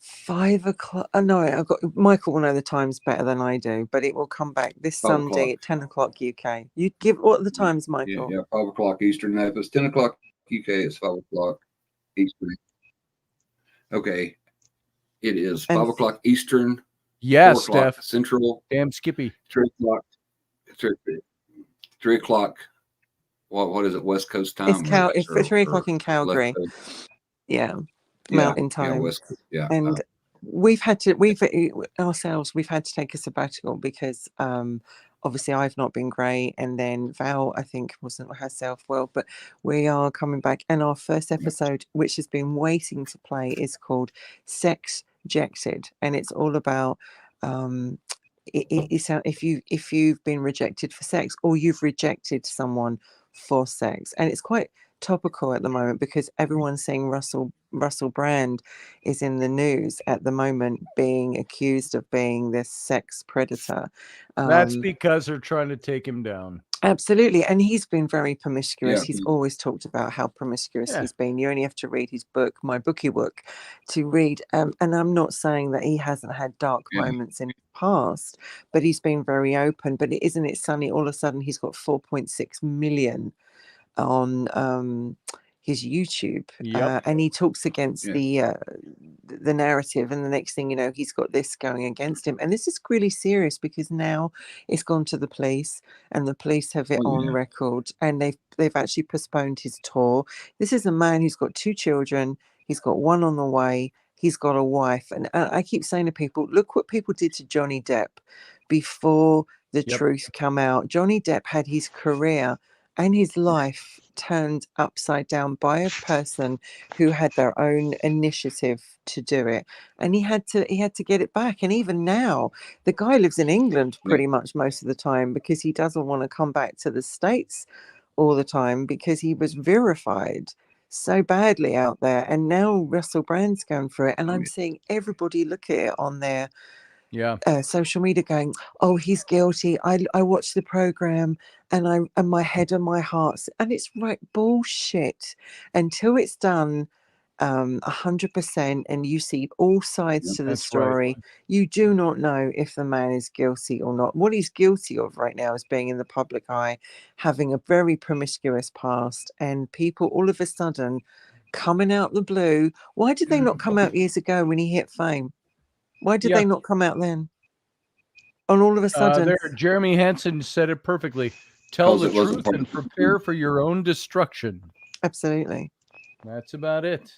5 o'clock. Oh, no, I've got Michael will know the times better than I do, but it will come back this
5
Sunday
o'clock.
at 10 o'clock UK. You give what are the times, Michael?
Yeah, 5 o'clock Eastern. Now, if it's 10 o'clock UK, it's 5 o'clock Eastern. Okay, it is 5 o'clock Eastern.
Yes,
4 o'clock
Steph.
Central.
Damn Skippy.
3 o'clock. 3 o'clock. What is it? West Coast time?
It's 3 o'clock in Calgary. Yeah, Mountain time.
Yeah, West Coast. Yeah,
and we've had to take a sabbatical because obviously I've not been great, and then Val I think wasn't herself well, but we are coming back, and our first episode, which has been waiting to play, is called Sexjected, and it's all about if you've been rejected for sex, or you've rejected someone for sex, and it's quite topical at the moment because everyone's saying Russell Brand is in the news at the moment, being accused of being this sex predator.
That's because they're trying to take him down.
Absolutely, and he's been very promiscuous. He's always talked about how promiscuous he's been. You only have to read his book, My Bookie Book, to read. And I'm not saying that he hasn't had dark moments in his past, but he's been very open. But isn't it sunny? All of a sudden, he's got 4.6 million on his YouTube, and he talks against the narrative, and the next thing you know, he's got this going against him, and this is really serious because now it's gone to the police, and the police have it on record, and they've actually postponed his tour. This is a man who's got 2 children. He's got one on the way. He's got a wife, and I keep saying to people, look what people did to Johnny Depp before the truth come out. Johnny Depp had his career and his life turned upside down by a person who had their own initiative to do it, and he had to get it back. And even now, the guy lives in England pretty much most of the time because he doesn't want to come back to the States all the time because he was vilified so badly out there. And now Russell Brand's going through it, and I'm seeing everybody look at it on their social media going, oh, he's guilty. I watched the program and my head and my heart, and it's right bullshit until it's done 100% and you see all sides to the story. You do not know if the man is guilty or not. What he's guilty of right now is being in the public eye, having a very promiscuous past, and people all of a sudden coming out the blue. Why did they not come out years ago when he hit fame? Why did they not come out then? And all of a sudden,
Jeremy Hansen said it perfectly. Tell the truth and prepare for your own destruction.
Absolutely.
That's about it.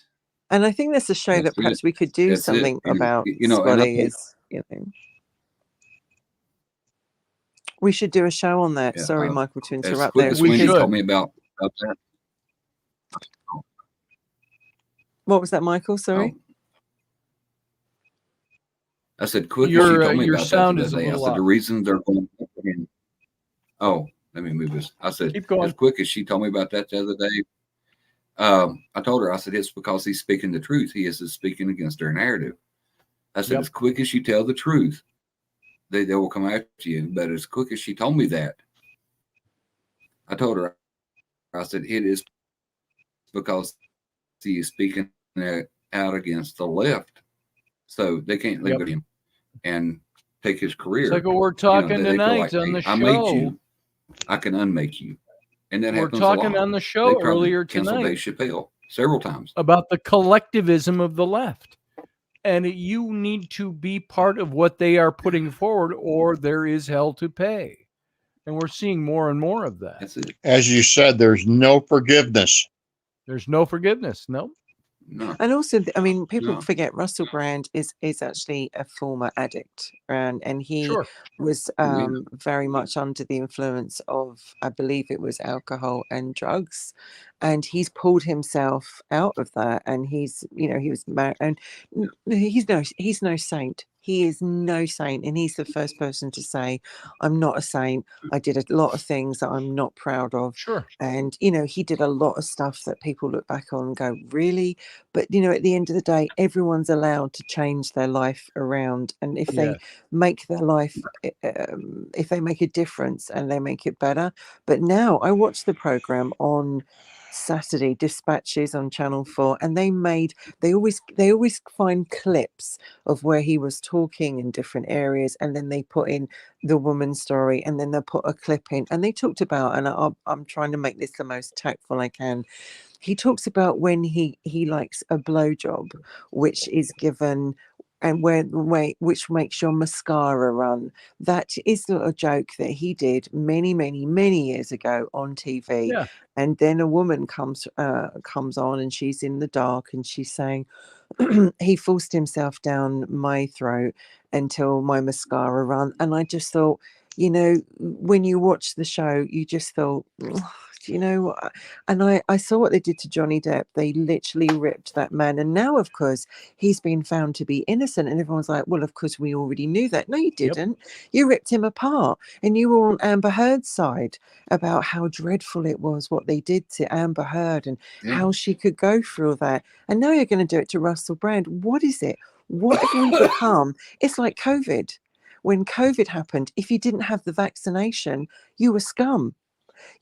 And I think that's a show that perhaps we could do something about. Scotty we should do a show on that. Sorry, Michael, to interrupt there.
We should. Told me about that.
What was that, Michael? Sorry.
I said, quick. She told me about that the other day. I said, the reason they're going. Oh, let me move this. I said, as quick as she told me about that the other day. I told her, I said, it's because he's speaking the truth. He is speaking against their narrative. I said, as quick as you tell the truth, they will come after you. But as quick as she told me that, I told her, I said, it is because he is speaking out against the left. So they can't leave him and take his career.
It's like we're talking tonight on the show.
I made you. I can unmake you. And that happens a lot.
We're talking on the show earlier tonight.
Dave Chappelle several times
about the collectivism of the left. And you need to be part of what they are putting forward, or there is hell to pay. And we're seeing more and more of that.
That's it.
As you said, there's no forgiveness.
There's no forgiveness. No.
No.
And also, I mean, people forget Russell Brand is actually a former addict, and he was very much under the influence of, I believe it was alcohol and drugs, and he's pulled himself out of that, and he's, he was married, and he's no saint. He is no saint, and he's the first person to say, I'm not a saint. I did a lot of things that I'm not proud of.
Sure.
And, you know, he did a lot of stuff that people look back on and go, really? But, you know, at the end of the day, everyone's allowed to change their life around. And if they make their life, if they make a difference and they make it better. But now I watched the program on Saturday, Dispatches on Channel 4, and they always find clips of where he was talking in different areas, and then they put in the woman's story, and then they put a clip in, and they talked about, and I'm trying to make this the most tactful I can. He talks about when he likes a blowjob, which is given, and which makes your mascara run. That is a joke that he did many years ago on TV.
Yeah.
And then a woman comes on, and she's in the dark, and she's saying, he forced himself down my throat until my mascara run. And I just thought, you know, when you watch the show, you just thought, you know, and I saw what they did to Johnny Depp. They literally ripped that man. And now, of course, he's been found to be innocent. And everyone's like, well, of course, we already knew that. No, you didn't. You ripped him apart. And you were on Amber Heard's side about how dreadful it was what they did to Amber Heard and how she could go through that. And now you're going to do it to Russell Brand. What is it? What have we become? It's like COVID. When COVID happened, if you didn't have the vaccination, you were scum.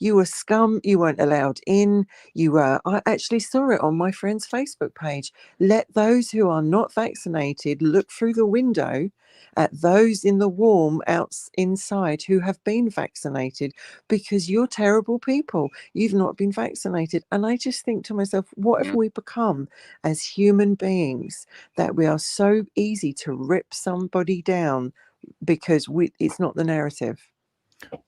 You were scum. You weren't allowed in. You were. I actually saw it on my friend's Facebook page. Let those who are not vaccinated look through the window at those in the warm inside who have been vaccinated, because you're terrible people. You've not been vaccinated. And I just think to myself, what have we become as human beings that we are so easy to rip somebody down because it's not the narrative?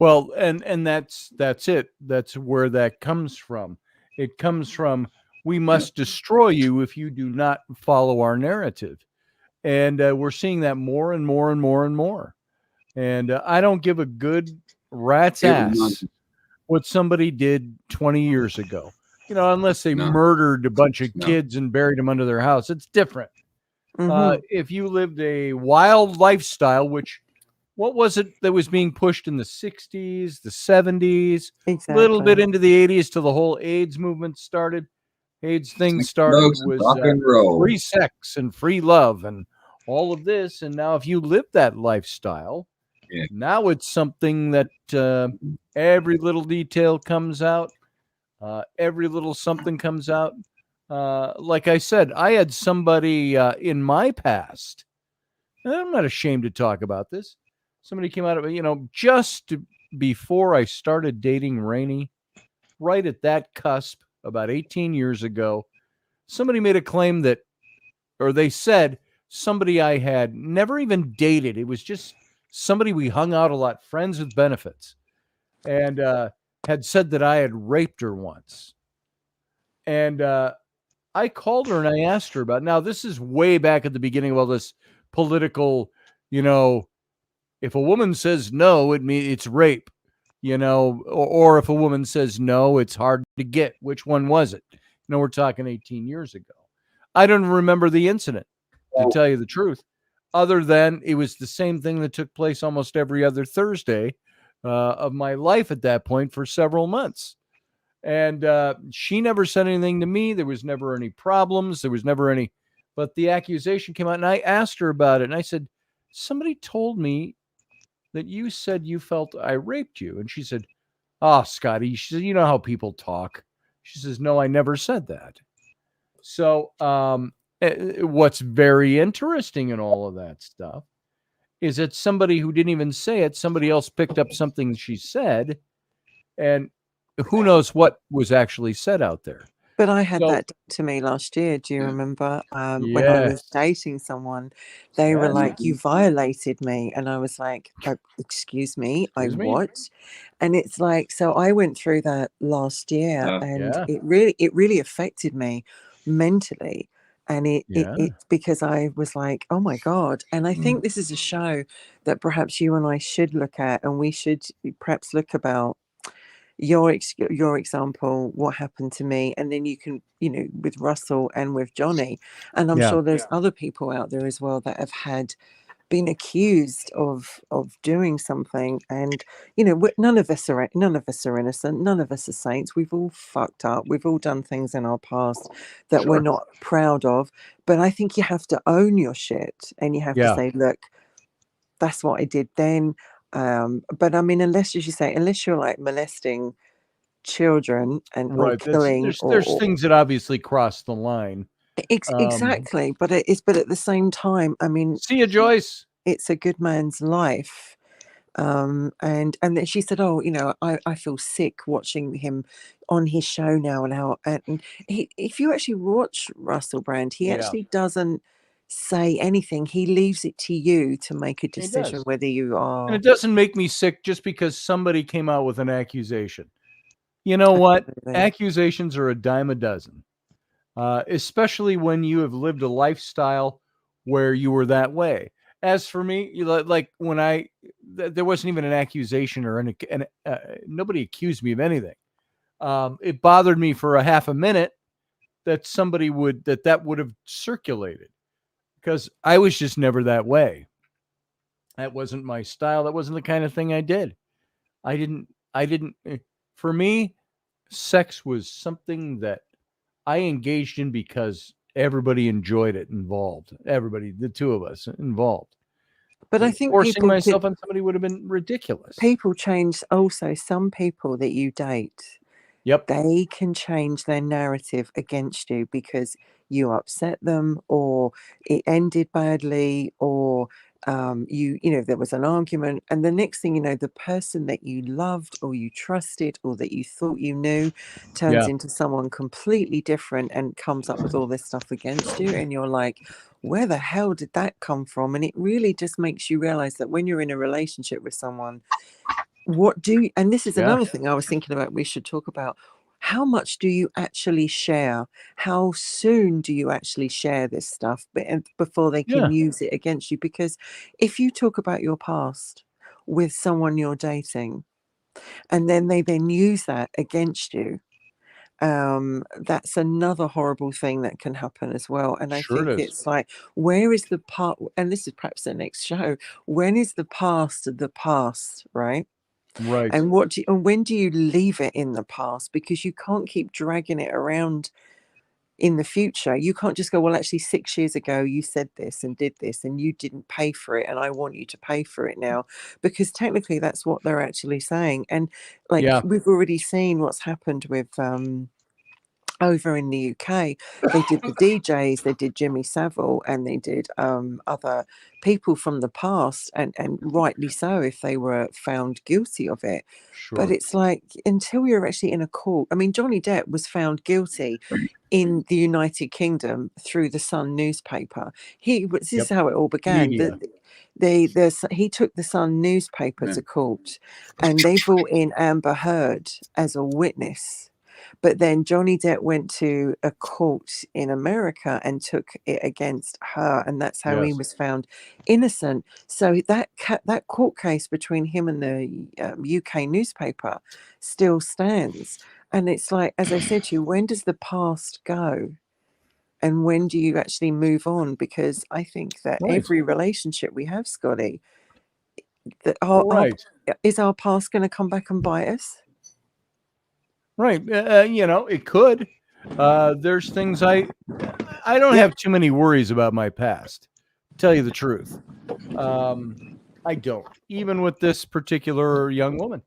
Well, and that's it. That's where that comes from. It comes from, we must destroy you if you do not follow our narrative. And we're seeing that more and more and more and more. And I don't give a good rat's ass what somebody did 20 years ago. You know, unless they murdered a bunch of kids and buried them under their house. It's different. If you lived a wild lifestyle, which, what was it that was being pushed in the 60s, the 70s, a little bit into the 80s till the whole AIDS movement started? AIDS thing started was free sex and free love and all of this. And now if you live that lifestyle, now it's something that every little detail comes out. Every little something comes out. Like I said, I had somebody in my past, and I'm not ashamed to talk about this. Somebody came out of, you know, just before I started dating Rainey, right at that cusp, about 18 years ago, somebody made a claim that, or they said, somebody I had never even dated. It was just somebody we hung out a lot, friends with benefits, and had said that I had raped her once. And I called her and I asked her about, now this is way back at the beginning of all this political, you know, if a woman says no, it means it's rape, you know, or if a woman says no, it's hard to get. Which one was it? You know, we're talking 18 years ago. I don't remember the incident, to tell you the truth, other than it was the same thing that took place almost every other Thursday of my life at that point for several months. And she never said anything to me. There was never any problems. There was never any, but the accusation came out, and I asked her about it. And I said, somebody told me that you said you felt I raped you. And she said, oh, Scotty, she said, you know how people talk. She says, no, I never said that. So what's very interesting in all of that stuff is that somebody who didn't even say it, somebody else picked up something she said, and who knows what was actually said out there.
But I had that done to me last year. Do you remember when I was dating someone? They were like, you violated me. And I was like, oh, excuse me, what? And it's like, so I went through that last year, and it really affected me mentally. And it because I was like, oh my God. And I think this is a show that perhaps you and I should look at, and we should perhaps look about your example, what happened to me, and then you can, you know, with Russell and with Johnny, and I'm sure there's other people out there as well that have had been accused of doing something, and none of us are innocent, none of us are saints. We've all fucked up, we've all done things in our past that we're not proud of, but I think you have to own your shit, and you have to say, look, that's what I did then. But I mean, unless, as you say, unless you're like molesting children and or killing,
there's things that obviously cross the line.
Exactly, but at the same time, I mean,
see you, Joyce.
It's a good man's life. And then she said, "Oh, I feel sick watching him on his show now and how." And if you actually watch Russell Brand, he actually doesn't say anything. He leaves it to you to make a decision whether you are.
And it doesn't make me sick just because somebody came out with an accusation. You know what? Accusations are a dime a dozen, especially when you have lived a lifestyle where you were that way. As for me, like when there wasn't even an accusation or nobody accused me of anything. It bothered me for a half a minute that somebody would have circulated, because I was just never that way. That wasn't my style. That wasn't the kind of thing I did. I didn't, for me, sex was something that I engaged in because everybody enjoyed it involved. Everybody, the two of us involved.
But I think
forcing myself on somebody would have been ridiculous.
People change. Also, some people that you date, they can change their narrative against you because you upset them, or it ended badly, or there was an argument, and the next thing you know, the person that you loved or you trusted or that you thought you knew turns into someone completely different and comes up with all this stuff against you, and you're like, where the hell did that come from? And it really just makes you realize that when you're in a relationship with someone, and this is another thing I was thinking about, we should talk about, how much do you actually share? How soon do you actually share this stuff before they can use it against you? Because if you talk about your past with someone you're dating, and then they use that against you, that's another horrible thing that can happen as well. And I think it's like, where is the part, and this is perhaps the next show, when is the past, right?
Right.
And when do you leave it in the past? Because you can't keep dragging it around in the future. You can't just go, well, actually 6 years ago you said this and did this and you didn't pay for it, and I want you to pay for it now, because technically that's what they're actually saying. And we've already seen what's happened with over in the UK. They did the DJs, they did Jimmy Savile, and they did other people from the past, and rightly so if they were found guilty of it. But it's like, until you're actually in a court, I mean, Johnny Depp was found guilty in the United Kingdom through the Sun newspaper. This is how it all began. He took the Sun newspaper to court, and they brought in Amber Heard as a witness. But then Johnny Depp went to a court in America and took it against her, and that's how he was found innocent. So that court case between him and the UK newspaper still stands. And it's like, as I said to you, when does the past go? And when do you actually move on? Because I think that every relationship we have, Scotty, is our past going to come back and bite us?
Right. It could. There's things I don't have too many worries about my past, to tell you the truth. I don't. Even with this particular young woman,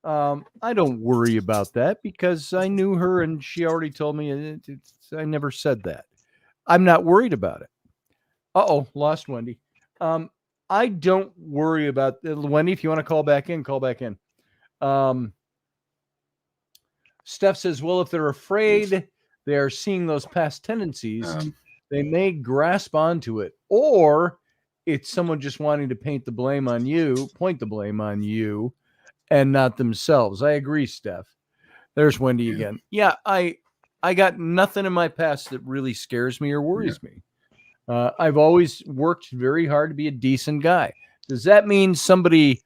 I don't worry about that because I knew her and she already told me I never said that. I'm not worried about it. Lost Wendy. I don't worry about Wendy. If you want to call back in, call back in. Steph says, well, if they're afraid they are seeing those past tendencies, they may grasp onto it. Or it's someone just wanting to point the blame on you and not themselves. I agree, Steph. There's Wendy again. Yeah, I got nothing in my past that really scares me or worries me. I've always worked very hard to be a decent guy. Does that mean somebody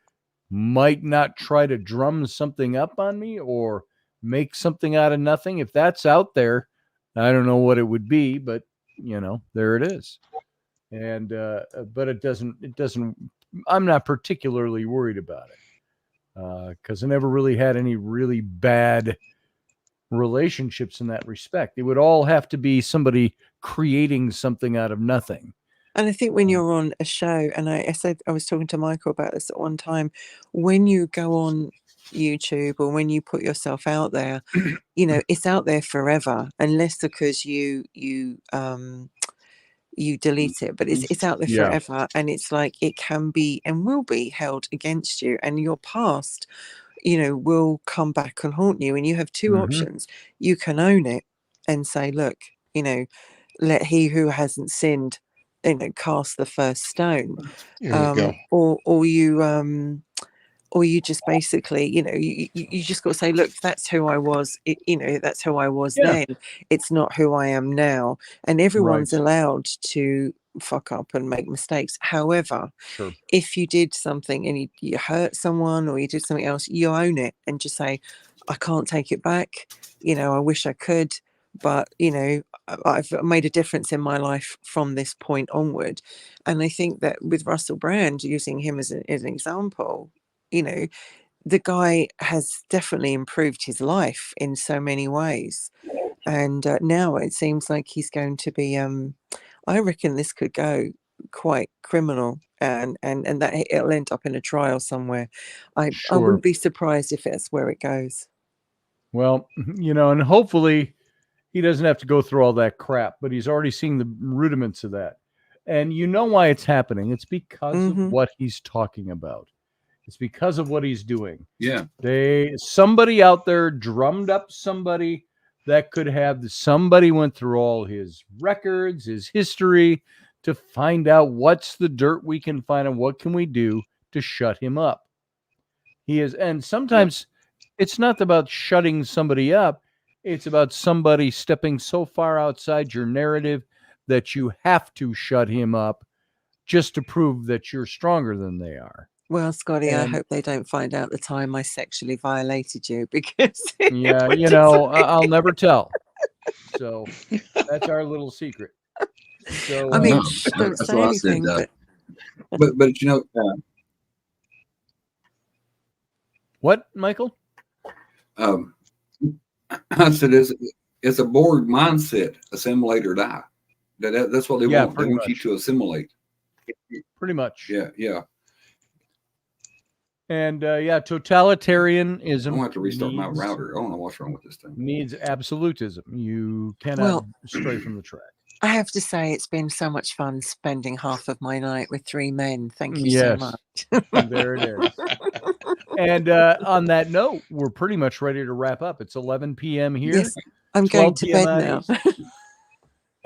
might not try to drum something up on me or make something out of nothing? If that's out there, I don't know what it would be, but there it is. And but it doesn't. I'm not particularly worried about it because I never really had any really bad relationships in that respect. It would all have to be somebody creating something out of nothing.
And I think when you're on a show, and I said, I was talking to Michael about this at one time, when you go on YouTube or when you put yourself out there, you know, it's out there forever, unless because you delete it, but it's out there forever. And it's like, it can be and will be held against you, and your past, you know, will come back and haunt you. And you have two options. You can own it and say, look, you know, let he who hasn't sinned, you know, cast the first stone. Or you just basically, you know, you just got to say, look, that's who I was, you know, that's who I was then. It's not who I am now. And everyone's allowed to fuck up and make mistakes. However, if you did something and you hurt someone or you did something else, you own it and just say, I can't take it back. You know, I wish I could, but, you know, I've made a difference in my life from this point onward. And I think that with Russell Brand, using him as an example, you know, the guy has definitely improved his life in so many ways. And now it seems like he's going to be, I reckon this could go quite criminal, and that it'll end up in a trial somewhere. I wouldn't be surprised if that's where it goes.
Well, you know, and hopefully he doesn't have to go through all that crap, but he's already seeing the rudiments of that. And you know why it's happening. It's because of what he's talking about. It's because of what he's doing.
Yeah.
Somebody out there drummed up somebody that could have somebody went through all his records, his history, to find out what's the dirt we can find and what can we do to shut him up. He is, and sometimes it's not about shutting somebody up. It's about somebody stepping so far outside your narrative that you have to shut him up just to prove that you're stronger than they are.
Well, Scotty, I hope they don't find out the time I sexually violated you, because
yeah, you know, I'll never tell. So that's our little secret. So
I mean, don't say anything.
But you know,
what, Michael?
I said it's a Borg mindset: assimilate or die. That's what they want. They want you to assimilate.
Pretty much.
Yeah.
And totalitarianism.
I'm gonna have to restart my router. I don't know what's wrong with this thing.
Needs absolutism. You cannot stray from the track.
I have to say, it's been so much fun spending half of my night with three men. Thank you so much.
There it is. And on that note, we're pretty much ready to wrap up. It's 11 p.m. here.
Yes, I'm going to bed now.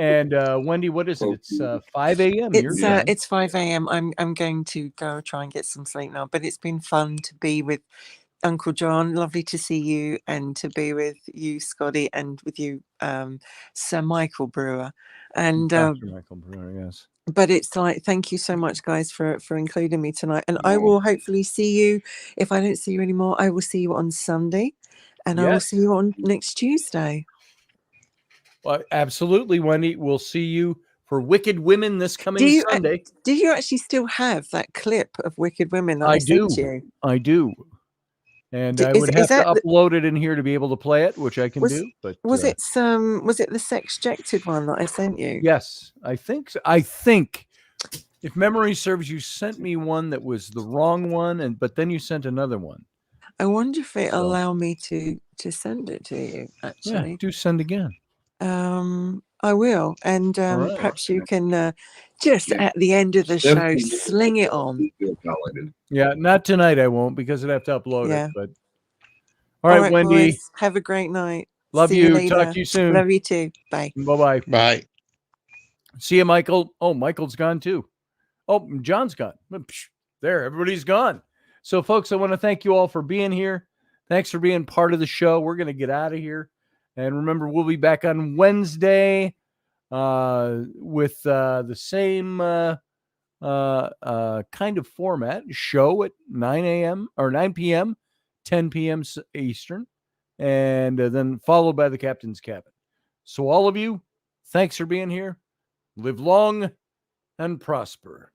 And Wendy, what is it? It's 5 a.m.
It's 5 a.m. I'm going to go try and get some sleep now. But it's been fun to be with Uncle John. Lovely to see you, and to be with you, Scotty, and with you, Sir Michael Brewer. And
Dr. Michael Brewer, yes.
But it's like, thank you so much, guys, for including me tonight. And I will hopefully see you. If I don't see you anymore, I will see you on Sunday, and I will see you on next Tuesday.
Well, absolutely, Wendy. We'll see you for Wicked Women this coming Sunday.
Do you actually still have that clip of Wicked Women that I
do.
sent you?
I do. And I would have to upload it in here to be able to play it, which I can do. But
was it the sexjected one that I sent you?
Yes, I think so. I think, if memory serves, you sent me one that was the wrong one, but then you sent another one.
I wonder if it'll allow me to send it to you. Actually,
yeah, do send again.
I will, and perhaps you can just at the end of the show sling it on.
Yeah, not tonight. I won't, because I'd have to upload it. But all right, Wendy.
Boys, have a great night.
Love you. Talk to you soon.
Love you too. Bye.
Bye.
Bye.
See you, Michael. Oh, Michael's gone too. Oh, John's gone. There, everybody's gone. So, folks, I want to thank you all for being here. Thanks for being part of the show. We're going to get out of here. And remember, we'll be back on Wednesday with the same kind of format, show at 9 a.m. or 9 p.m., 10 p.m. Eastern, and then followed by the Captain's Cabin. So all of you, thanks for being here. Live long and prosper.